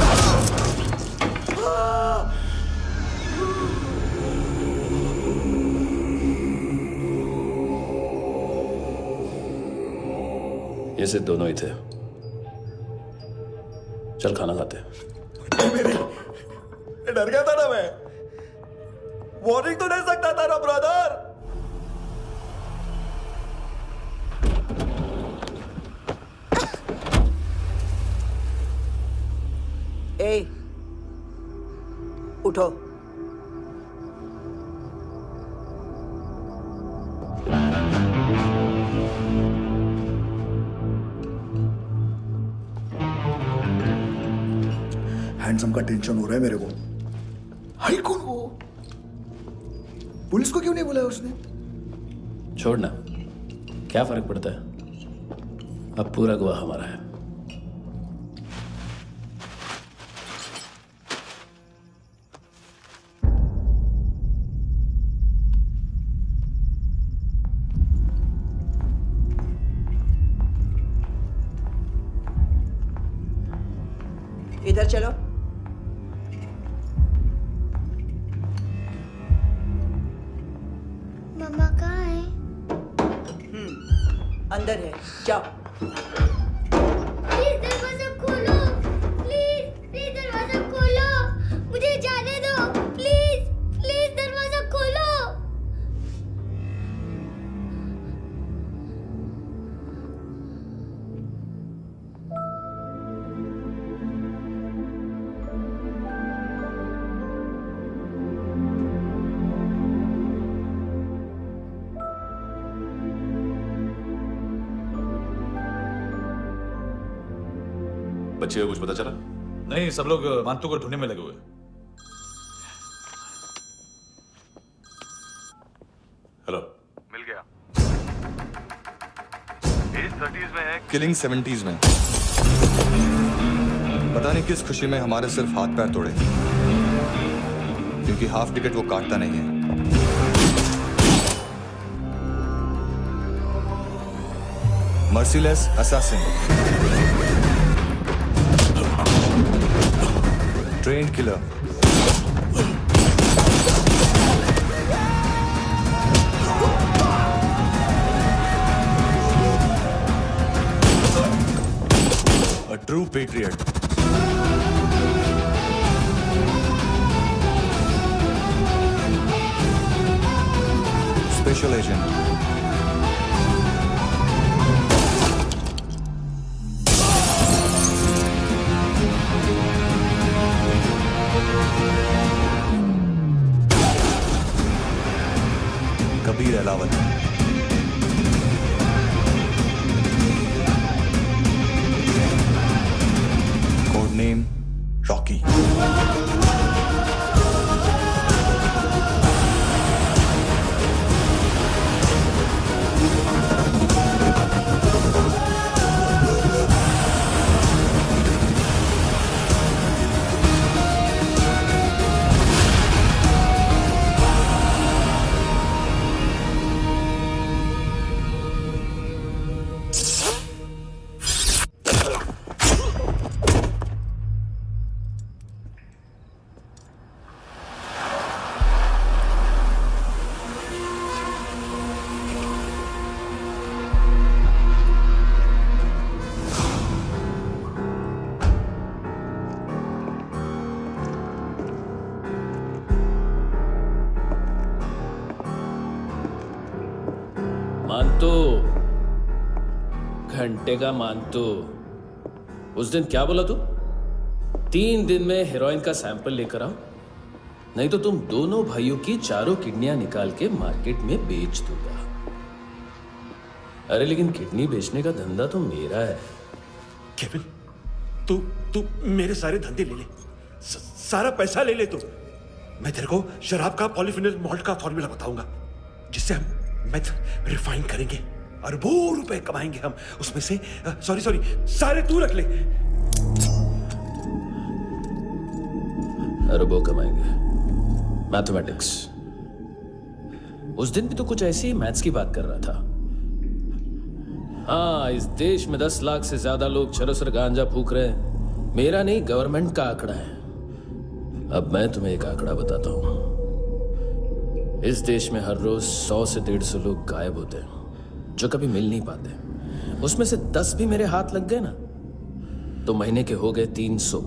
ये सिर्फ दोनों ही थे। चल खाना खाते हैं। मेरी डर गया था ना मैं। वार्निंग तो दे सकता था ना ब्रदर। ए, उठो। हैंडसम का टेंशन हो रहा है मेरे को। हाई कौन वो? पुलिस को क्यों नहीं बुलाया उसने? छोड़ना, क्या फर्क पड़ता है? अब पूरा गवाह हमारा है। इधर चलो। मम्मा कहाँ है? अंदर है, जाओ। प्लीज दरवाजा खोलो, प्लीज दरवाजा खोलो, मुझे जाने दो। प्लीज दरवाजा खोलो। बच्चे को कुछ पता चला? नहीं, सब लोग मानतू को ढूंढने में लगे हुए। हेलो, मिल गया। एज 30s में है, किलिंग 70s में। पता नहीं किस खुशी में हमारे सिर्फ हाथ पैर तोड़े, क्योंकि हाफ टिकट वो काटता नहीं है। Merciless assassin, trained killer, a true patriot. Special agent. Kabir Alawat. Code name Rocky. मानतो, घंटे का मानतो। उस दिन क्या बोला तू? 3 दिन में हेरोइन का सैंपल लेकर आओ, नहीं तो तुम दोनों भाइयों की चारों किडनियां निकाल के मार्केट में बेच दूंगा। अरे लेकिन किडनी बेचने का धंधा तो मेरा है। केविन, तू मेरे सारे धंधे ले ले, सारा पैसा ले ले तू। मैं तेरे को शराब का पॉलीफिनल मॉल्ट का फॉर्मूला बताऊंगा, जिससे हम मेथ रिफाइन करेंगे, अरबों रुपए कमाएंगे हम उसमें से। सॉरी सारे तू रख ले। अरबों कमाएंगे, मैथमेटिक्स। उस दिन भी तो कुछ ऐसी ही मैथ्स की बात कर रहा था। हाँ, इस देश में 10 लाख से ज्यादा लोग चरस और गांजा फूक रहे हैं। मेरा नहीं, गवर्नमेंट का आंकड़ा है। अब मैं तुम्हें एक आंकड़ा बताता हूं। इस देश में हर रोज 100 से 150 लोग गायब होते हैं, जो कभी मिल नहीं पाते। उसमें से 10 भी मेरे हाथ लग गए ना, तो महीने के हो गए 300,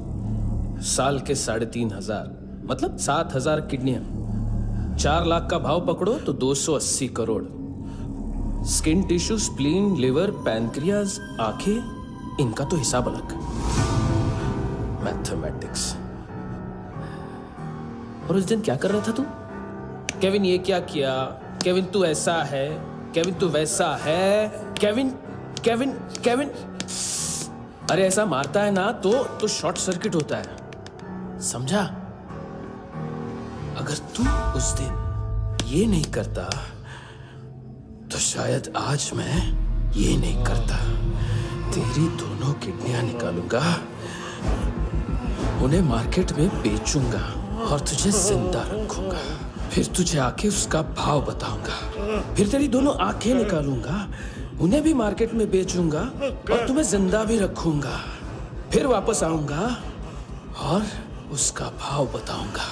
साल के 3,500, मतलब 7,000 किडनियां। 4 लाख का भाव पकड़ो तो 280 crore. Skin tissue, spleen, liver, pancreas, आंखें, इनका तो हिसाब अलग। मैथमेटिक्स। और उस दिन क्या कर रहा था तू? केविन ये क्या किया, केविन तू ऐसा है, केविन तू वैसा है, केविन केविन केविन। अरे ऐसा मारता है ना तो शॉर्ट सर्किट होता है, समझा? अगर तू उस दिन ये नहीं करता तो शायद आज मैं ये नहीं करता। तेरी दोनों किडनियां निकालूंगा, उन्हें मार्केट में बेचूंगा और तुझे जिंदा रखूंगा। फिर तुझे आके उसका भाव बताऊंगा। फिर तेरी दोनों आंखें निकालूंगा, उन्हें भी मार्केट में बेचूंगा और तुम्हें जिंदा भी रखूंगा। फिर वापस आऊंगा और उसका भाव बताऊंगा।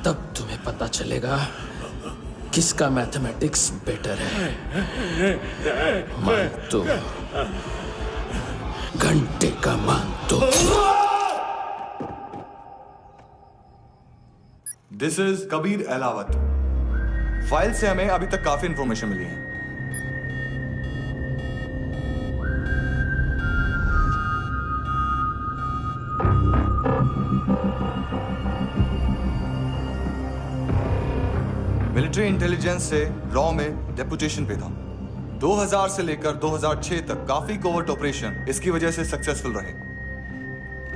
तब तुम्हें पता चलेगा किसका मैथमेटिक्स बेटर है। मानतो, घंटे का मानतो। This is Kabir Ahlawat. File से हमें अभी तक काफी इंफॉर्मेशन मिली है। मिलिट्री इंटेलिजेंस से रॉ में डेपुटेशन पे था। 2000 से लेकर 2006 तक काफी कोवर्ट ऑपरेशन इसकी वजह से सक्सेसफुल रहे,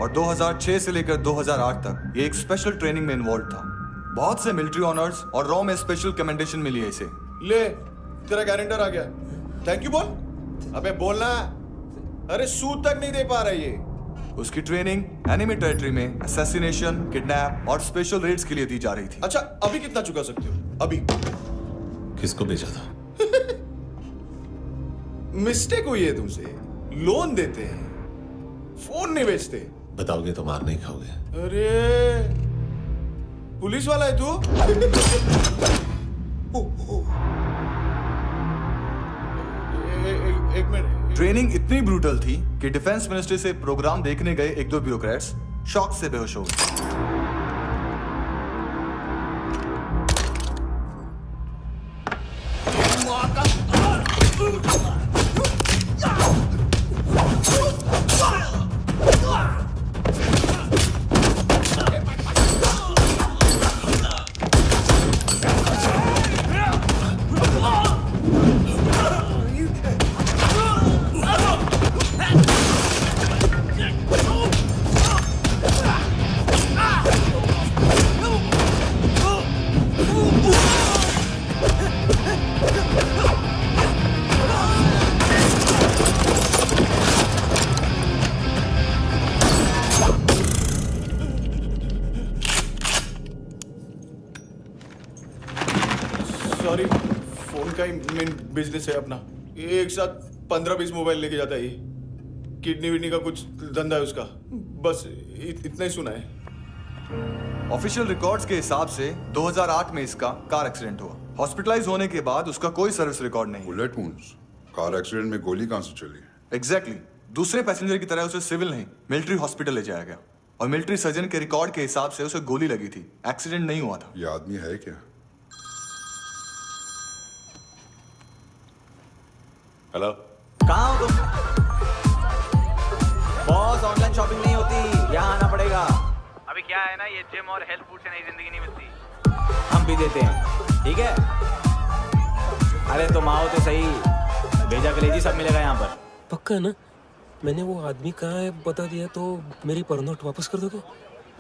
और 2006 से लेकर 2008 तक ये एक स्पेशल ट्रेनिंग में इन्वॉल्व था। बहुत से मिलिट्री ऑनर्स और रॉ में स्पेशल कमेंडेशन मिली है इसे। ले, तेरा गारंटर आ गया। थैंक यू बोल। अबे बोलना। अरे सूद तक नहीं दे पा रहा ये। उसकी ट्रेनिंग एनिमी टेरिटरी में असैसिनेशन, किडनैप और स्पेशल रेड्स के लिए दी जा रही थी। अच्छा, अभी कितना चुका सकते हो? अभी किसको भेजा था? मिस्टेक हुई है तुमसे। लोन देते हैं, फोन नहीं बेचते। बताओगे तो मार नहीं खाओगे। अरे पुलिस वाला है तू? एक मिनट। ट्रेनिंग इतनी ब्रूटल थी कि डिफेंस मिनिस्ट्री से प्रोग्राम देखने गए एक दो ब्यूरोक्रेट्स शॉक से बेहोश हो गए। सॉरी, फोन का ही मेन बिजनेस है अपना। एक साथ 15-20 मोबाइल लेके जाता है ये। किडनी विडनी का कुछ धंधा है उसका। बस इतना ही सुना है। ऑफिशियल रिकॉर्ड्स के हिसाब से 2008 में इसका कार एक्सीडेंट हुआ। हॉस्पिटलाइज होने के बाद उसका कोई सर्विस रिकॉर्ड नहीं। बुलेट वुंड्स, कार एक्सीडेंट में गोली कहां से चली? एग्जैक्टली। दूसरे पैसेंजर की तरह उसे सिविल नहीं, मिलिट्री हॉस्पिटल ले जाया गया और मिलिट्री सर्जन के रिकॉर्ड के हिसाब से उसे गोली लगी थी। एक्सीडेंट नहीं हुआ था। ये आदमी है क्या? हेलो, कहाँ हो तुम? बॉस, ऑनलाइन शॉपिंग नहीं होती, यहाँ आना पड़ेगा। अभी क्या है ना, ये जिम और हेल्थ फूड से नई जिंदगी नहीं मिलती। हम भी देते हैं, ठीक है? अरे तुम आओ तो सही, भेजा कलेजी सब मिलेगा यहाँ पर। पक्का ना? मैंने वो आदमी कहाँ है बता दिया तो मेरी परनोट वापस कर दोगे?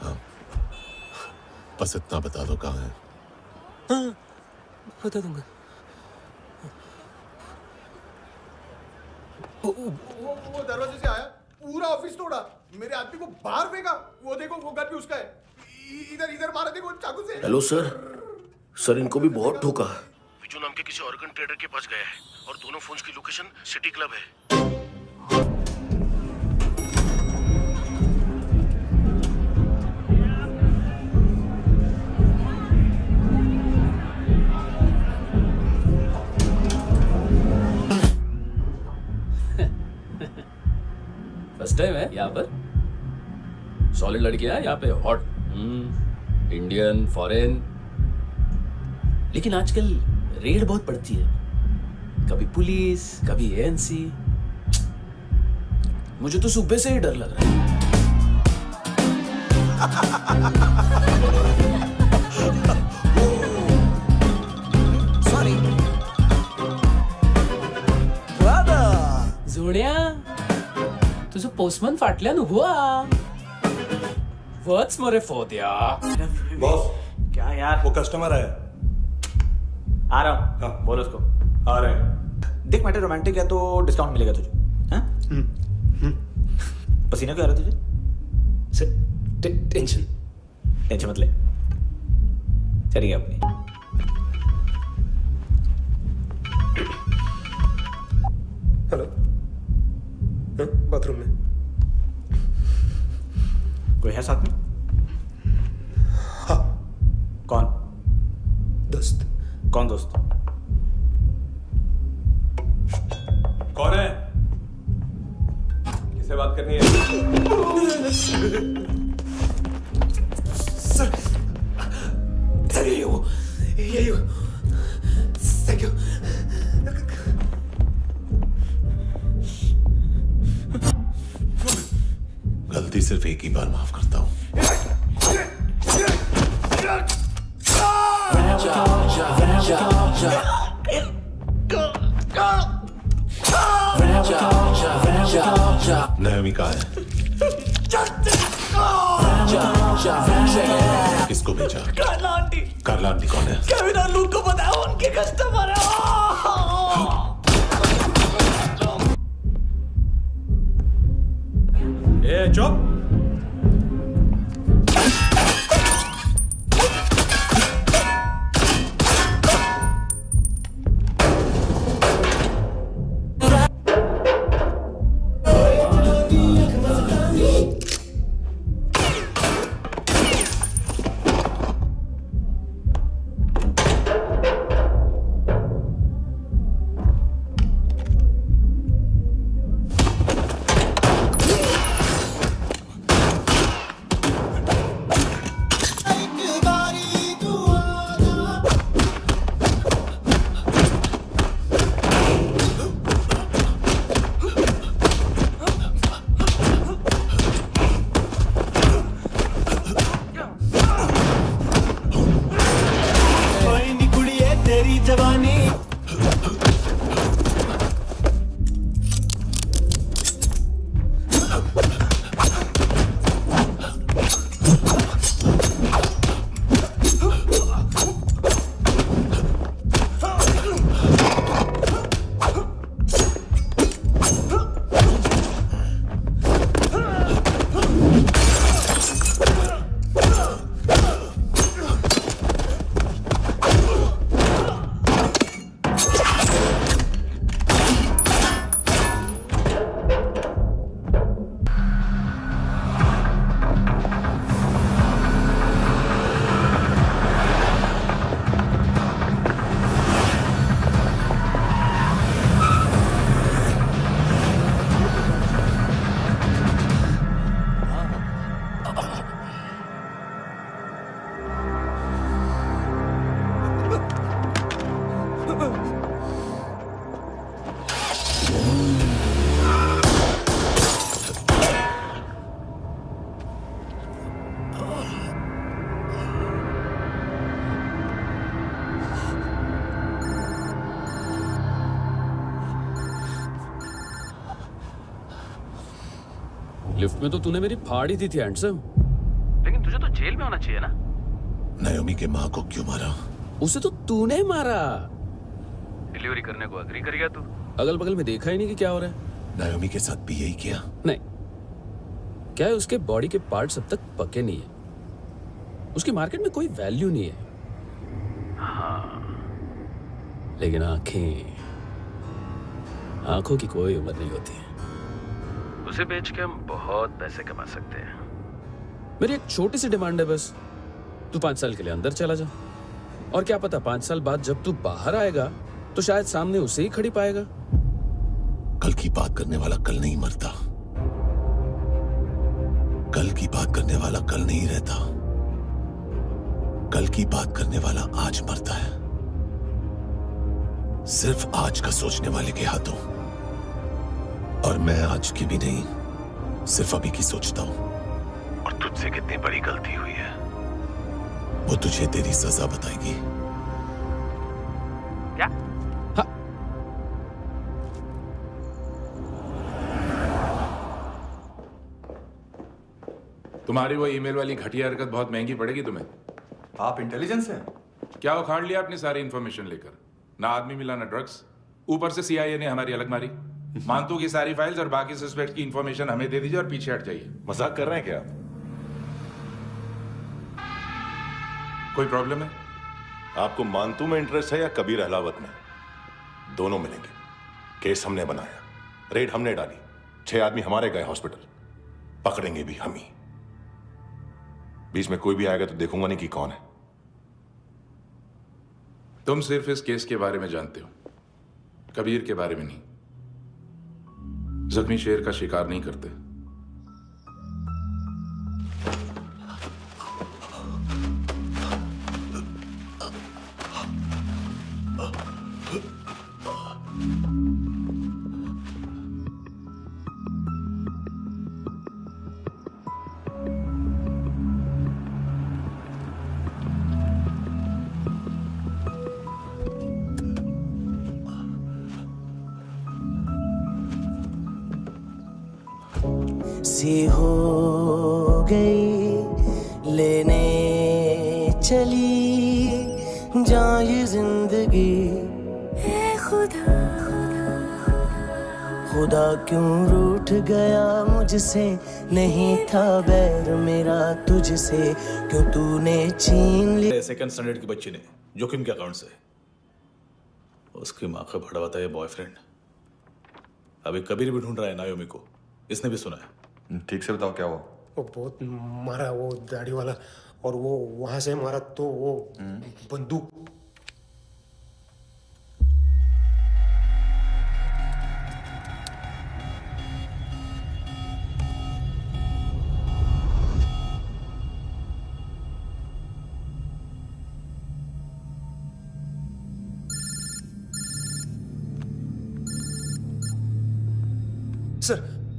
हाँ, बस इतना बता दो कहाँ है। हाँ, बता दूंगा। वो दरवाजे से आया, पूरा ऑफिस तोड़ा, मेरे आदमी को बाहर फेंका। वो देखो, वो गन भी उसका है। इधर इधर मारा देखो चाकू से। हेलो सर, इनको भी बहुत ठोका। विजू नाम के किसी ऑर्गन ट्रेडर के पास गया है और दोनों फोन्स की लोकेशन सिटी क्लब है। फर्स्ट टाइम है यहाँ पर। सॉलिड लड़कियां हैं यहाँ पे, हॉट, इंडियन, फॉरेन। लेकिन आजकल रेड बहुत पड़ती है, कभी पुलिस, कभी एएनसी। मुझे तो सुबह से ही डर लग रहा है। सॉरी जोड्या, तुझं पोस्टमन फाटल्यान हुआ। वच मरे फोद्या। बॉस, क्या यार? वो कस्टमर है। आ रहा हूँ। हाँ, बोलो उसको। आ रहे हैं। देख, मैटर रोमांटिक है तो डिस्काउंट मिलेगा तुझे। हाँ? पसीना क्यों आ रहा है तुझे? सर, टेंशन मत ले, चलिए अपनी। हेलो, बाथरूम में कोई है साथ में? हाँ। कौन? दोस्त। कौन दोस्त? कौन है? किससे बात करनी है? सर यही हो। Thank you. गलती सिर्फ एक ही बार माफ करता हूँ। नायोमी कहाँ है? किसको भेजा? कार्ला आंटी कौन है? केविन और लूक को पता है, उनके कस्टमर है। लिफ्ट में तो तूने मेरी फाड़ ही दी थी हैंडसम। लेकिन तुझे तो जेल में होना चाहिए ना। नायोमी के माँ को क्यों मारा? उसे तो तूने मारा। डिलीवरी करने को अग्री कर गया तू। अगल बगल में देखा ही नहीं कि क्या हो रहा है। नायोमी के साथ भी यही किया? नहीं, क्या है उसके बॉडी के पार्ट्स अब तक पके नहीं है, उसकी मार्केट में कोई वैल्यू नहीं है। हाँ। लेकिन आंखों की कोई उम्र नहीं होती है। उसे बेच के हम बहुत पैसे कमा सकते हैं। मेरी एक छोटी सी डिमांड है बस, तू 5 साल के लिए अंदर चला जा, और क्या पता 5 साल बाद जब तू बाहर आएगा तो शायद सामने उसे ही खड़ी पाएगा। कल की बात करने वाला कल नहीं मरता, कल की बात करने वाला कल नहीं रहता, कल की बात करने वाला आज मरता है। सिर्फ आज का सोचने वाले के हाथों। और मैं आज की भी नहीं, सिर्फ अभी की सोचता हूं। और तुझसे कितनी बड़ी गलती हुई है वो तुझे तेरी सजा बताएगी। क्या? हाँ। तुम्हारी वो ईमेल वाली घटिया हरकत बहुत महंगी पड़ेगी तुम्हें। आप इंटेलिजेंस हैं? क्या उखाड़ लिया अपनी सारी इंफॉर्मेशन लेकर? ना आदमी मिला ना ड्रग्स, ऊपर से CIA ने हमारी अलग मारी। मानतू की सारी फाइल्स और बाकी सस्पेक्ट की इंफॉर्मेशन हमें दे दीजिए और पीछे हट जाइए। मजाक कर रहे हैं क्या? कोई प्रॉब्लम है? आपको मानतू में इंटरेस्ट है या कबीर अहलावत में? दोनों मिलेंगे। केस हमने बनाया, रेड हमने डाली, 6 आदमी हमारे गए हॉस्पिटल, पकड़ेंगे भी हम ही। बीच में कोई भी आएगा तो देखूंगा नहीं कि कौन है। तुम सिर्फ इस केस के बारे में जानते हो, कबीर के बारे में नहीं। जख्मी शेर का शिकार नहीं करते। सी हो गई लेने चली जान ये जिंदगी। खुदा खुदा क्यों रूठ गया मुझसे, नहीं था बैर मेरा तुझसे, क्यों तूने छीन लिया। सेकंड स्टैंडर्ड की बच्ची ने जोखिम के अकाउंट से उसकी माँ का भड़वाता है बॉयफ्रेंड। अभी कबीर भी ढूंढ रहा है नायोमी को, इसने भी सुना है। ठीक से बताओ क्या हुआ? वो बहुत मारा, वो दाढ़ी वाला, और वो वहां से मारा तो वो बंदूक।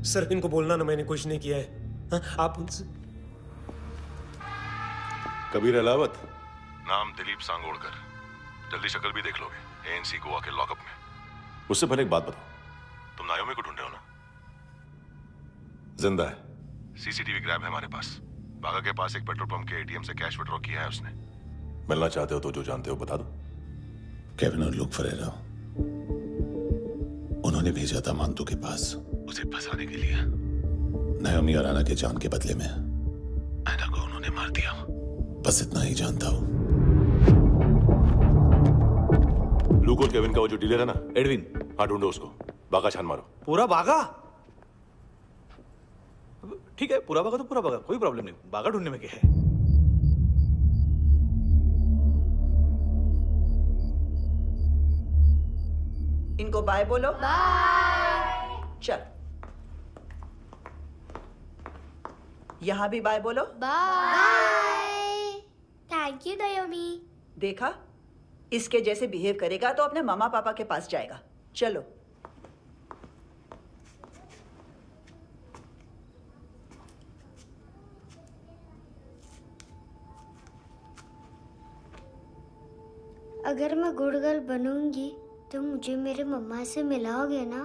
सर इनको बोलना ना मैंने कुछ नहीं किया है। हाँ, आप उनसे। कबीर अहलावत, नाम दिलीप सांगोड़कर। जल्दी शक्ल भी देख लोगे ANC गोवा के लॉकअप में। उससे पहले एक बात बताओ, तुम नायोमी को ढूंढ रहे हो ना? जिंदा है, CCTV ग्रैब है हमारे पास। बागा के पास एक पेट्रोल पंप के ATM से कैश विड्रॉ किया है उसने। मिलना चाहते हो तो जो जानते हो बता दो। केविन और लुक फरेरा, उन्होंने भेजा था मानतू के पास उसे फंसाने के लिए। नायोमी और आना के जान के बदले में आना को उन्होंने मार दिया। बस इतना ही जानता हूं। लूक और केविन का वो जो डीलर है ना, एडविन, हाँ ढूंढो उसको। बागा छान मारो। पूरा बागा? ठीक है, पूरा बागा तो पूरा बागा, कोई प्रॉब्लम नहीं। बागा ढूंढने में क्या है? इनको बाय बोलो। बाय। चल, यहां भी बाय बोलो। बाय। Thank you नायोमी। देखा, इसके जैसे बिहेव करेगा तो अपने मामा पापा के पास जाएगा। चलो। अगर मैं गुड गर्ल बनूंगी तो मुझे मेरे मम्मा से मिलाओगे ना?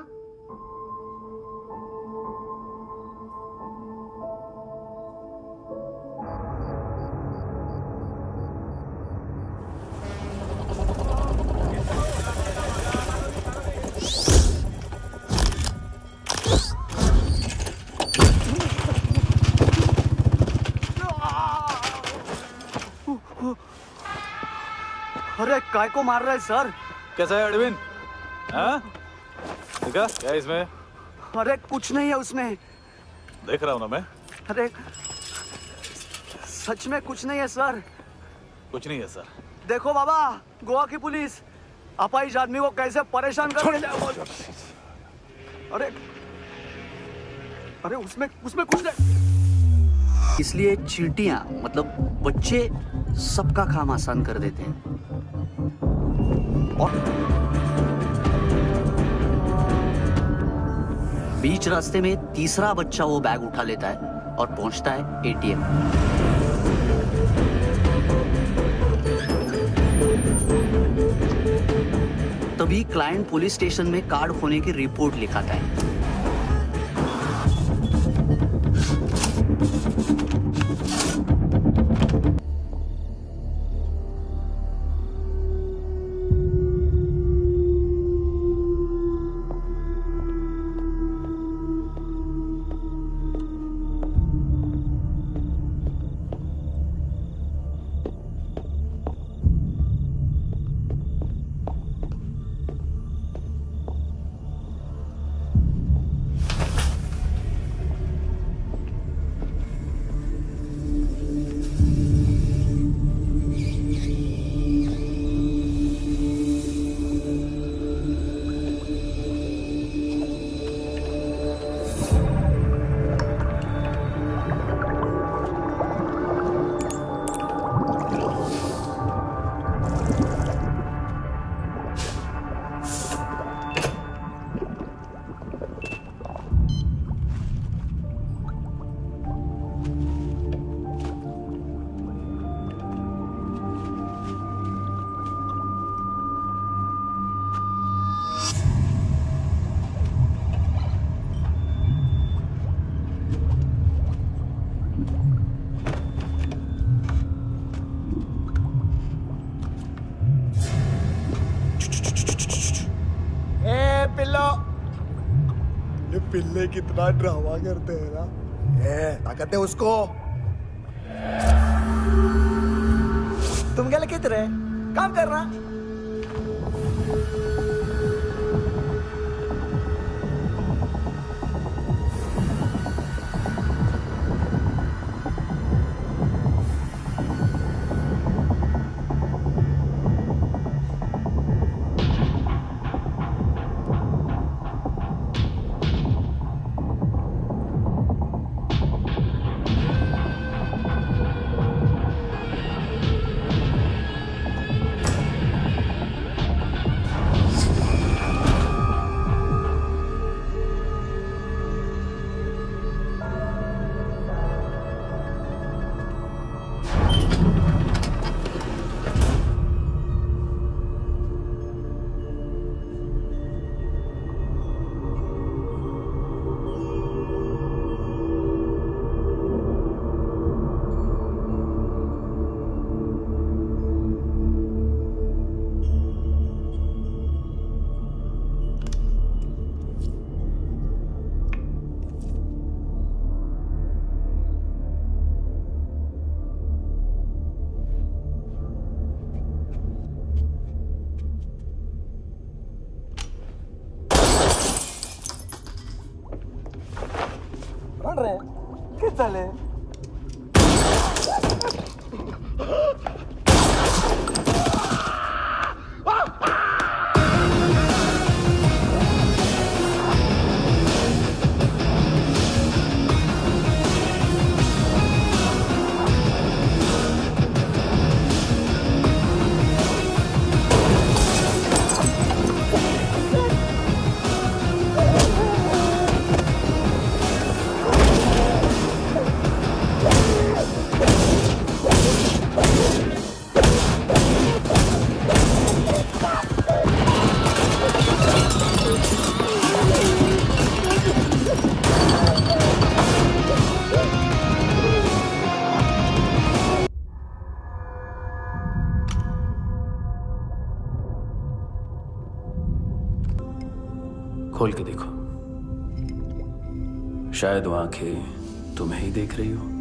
काय को मार रहा है सर? कैसा है अरविंद? हाँ? देखा क्या है इसमें? अरे कुछ नहीं है उसमें। देख रहा हूँ ना मैं। अरे सच में कुछ नहीं है सर। कुछ नहीं है सर। देखो बाबा, गोवा की पुलिस अपाहिज आदमी को कैसे परेशान कर रही है। अरे अरे उसमें कुछ नहीं। इसलिए चींटियां मतलब बच्चे सबका काम आसान कर देते हैं। और बीच रास्ते में तीसरा बच्चा वो बैग उठा लेता है और पहुंचता है एटीएम। तभी क्लाइंट पुलिस स्टेशन में कार्ड खोने की रिपोर्ट लिखाता है। पिल्ले कितना ड्रामा करते हैं ना। ताकत है उसको। तुम क्या लिखते रहे? काम करना। चले खोल के देखो, शायद वो आंखें तुम्हें ही देख रही हो।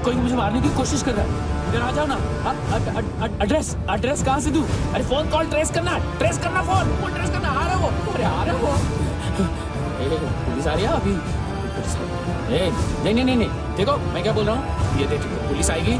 कोई मुझे मारने की कोशिश कर रहा है। इधर आ जाओ ना। एड्रेस कहाँ से दूं? अरे फोन कॉल ट्रेस करना फोन ट्रेस करना। आ रहा वो, अरे आ रहा वो। पुलिस आ रही है अभी। नहीं देखो मैं क्या बोल रहा हूँ, ये देखो पुलिस आएगी।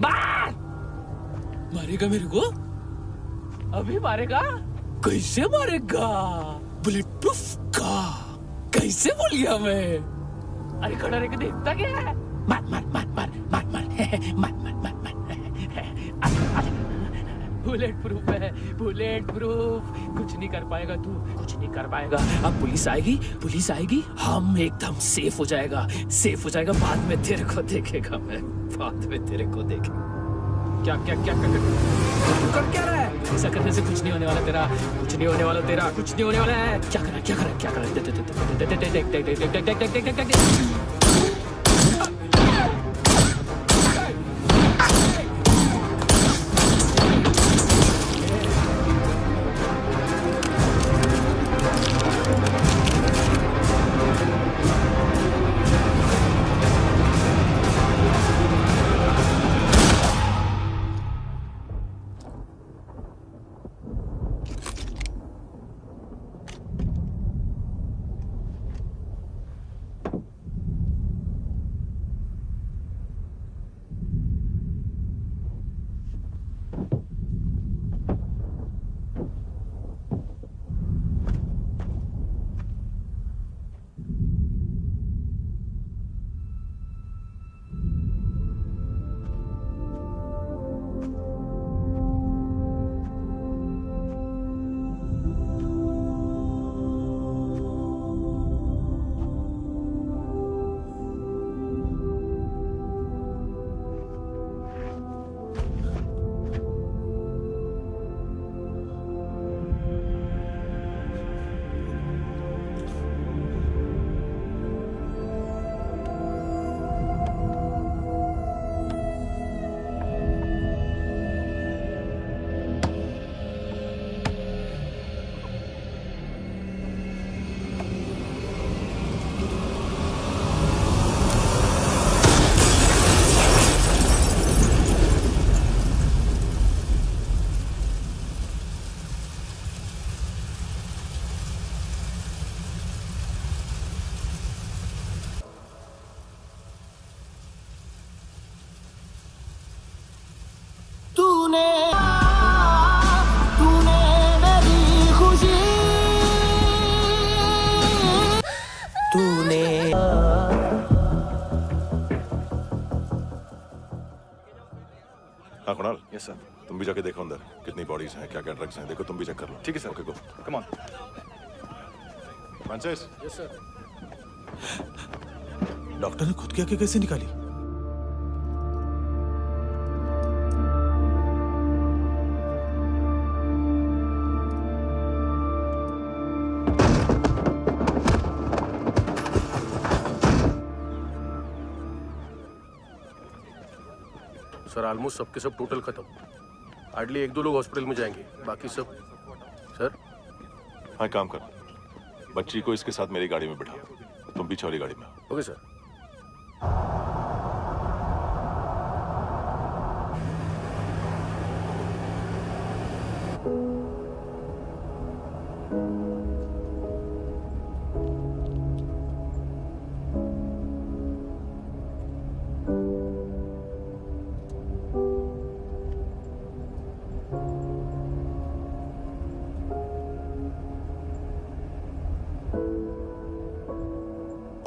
मार मारेगा मेरे को? अभी मारेगा? कैसे मारेगा? बुलेट प्रूफ का कैसे बोल गया मैं? अरे खड़ा रह के देखता क्या है? मार मार मार मार मार मार मार मार मार बुलेट प्रूफ है, बुलेट प्रूफ। कुछ नहीं कर पाएगा तू, कुछ नहीं कर पाएगा। अब पुलिस आएगी, हम एकदम सेफ हो जाएगा। बाद में तेरे को देखेगा मैं, बाद में तेरे को देखेगा। क्या क्या क्या कर क्या रहा है? ऐसा करने से कुछ नहीं होने वाला तेरा, कुछ नहीं होने वाला तेरा, कुछ नहीं होने वाला है। क्या कर तूने मेरी खुशी तूने हाँ कुणाल। Yes sir. तुम भी जाके देखो अंदर कितनी बॉडीज हैं, क्या क्या ड्रग्स हैं, देखो तुम भी चेक कर लो। ठीक है sir. Okay go. Come on Francis. Yes sir. Doctor ने खुद की आंखें कैसे निकाली? सर ऑलमोस्ट सबके सब टोटल खत्म। हार्डली 1-2 लोग हॉस्पिटल में जाएंगे, बाकी सब। सर हाँ काम कर, बच्ची को इसके साथ मेरी गाड़ी में बिठा, तुम पीछे वाली गाड़ी में। Okay sir.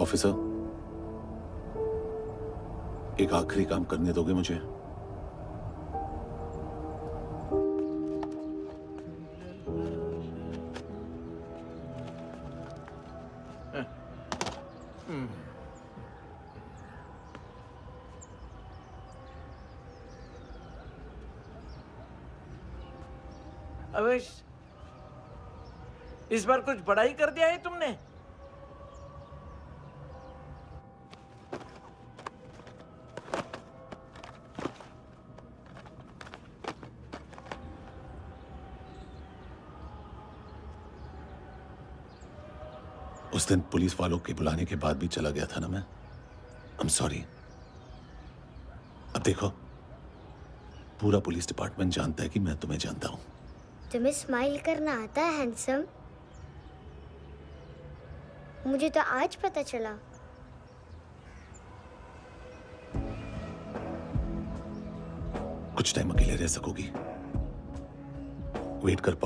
ऑफिसर, एक आखिरी काम करने दोगे मुझे? अवेश, इस बार कुछ बड़ा ही कर दिया है तुमने। उस दिन पुलिस वालों के बुलाने के बाद भी चला गया था ना मैं। I am sorry. अब देखो, पूरा पुलिस डिपार्टमेंट जानता है कि मैं तुम्हें जानता हूं। तुम्हें स्माइल करना आता है हैंडसम? मुझे तो आज पता चला। कुछ टाइम अकेले रह सकोगी? वेट कर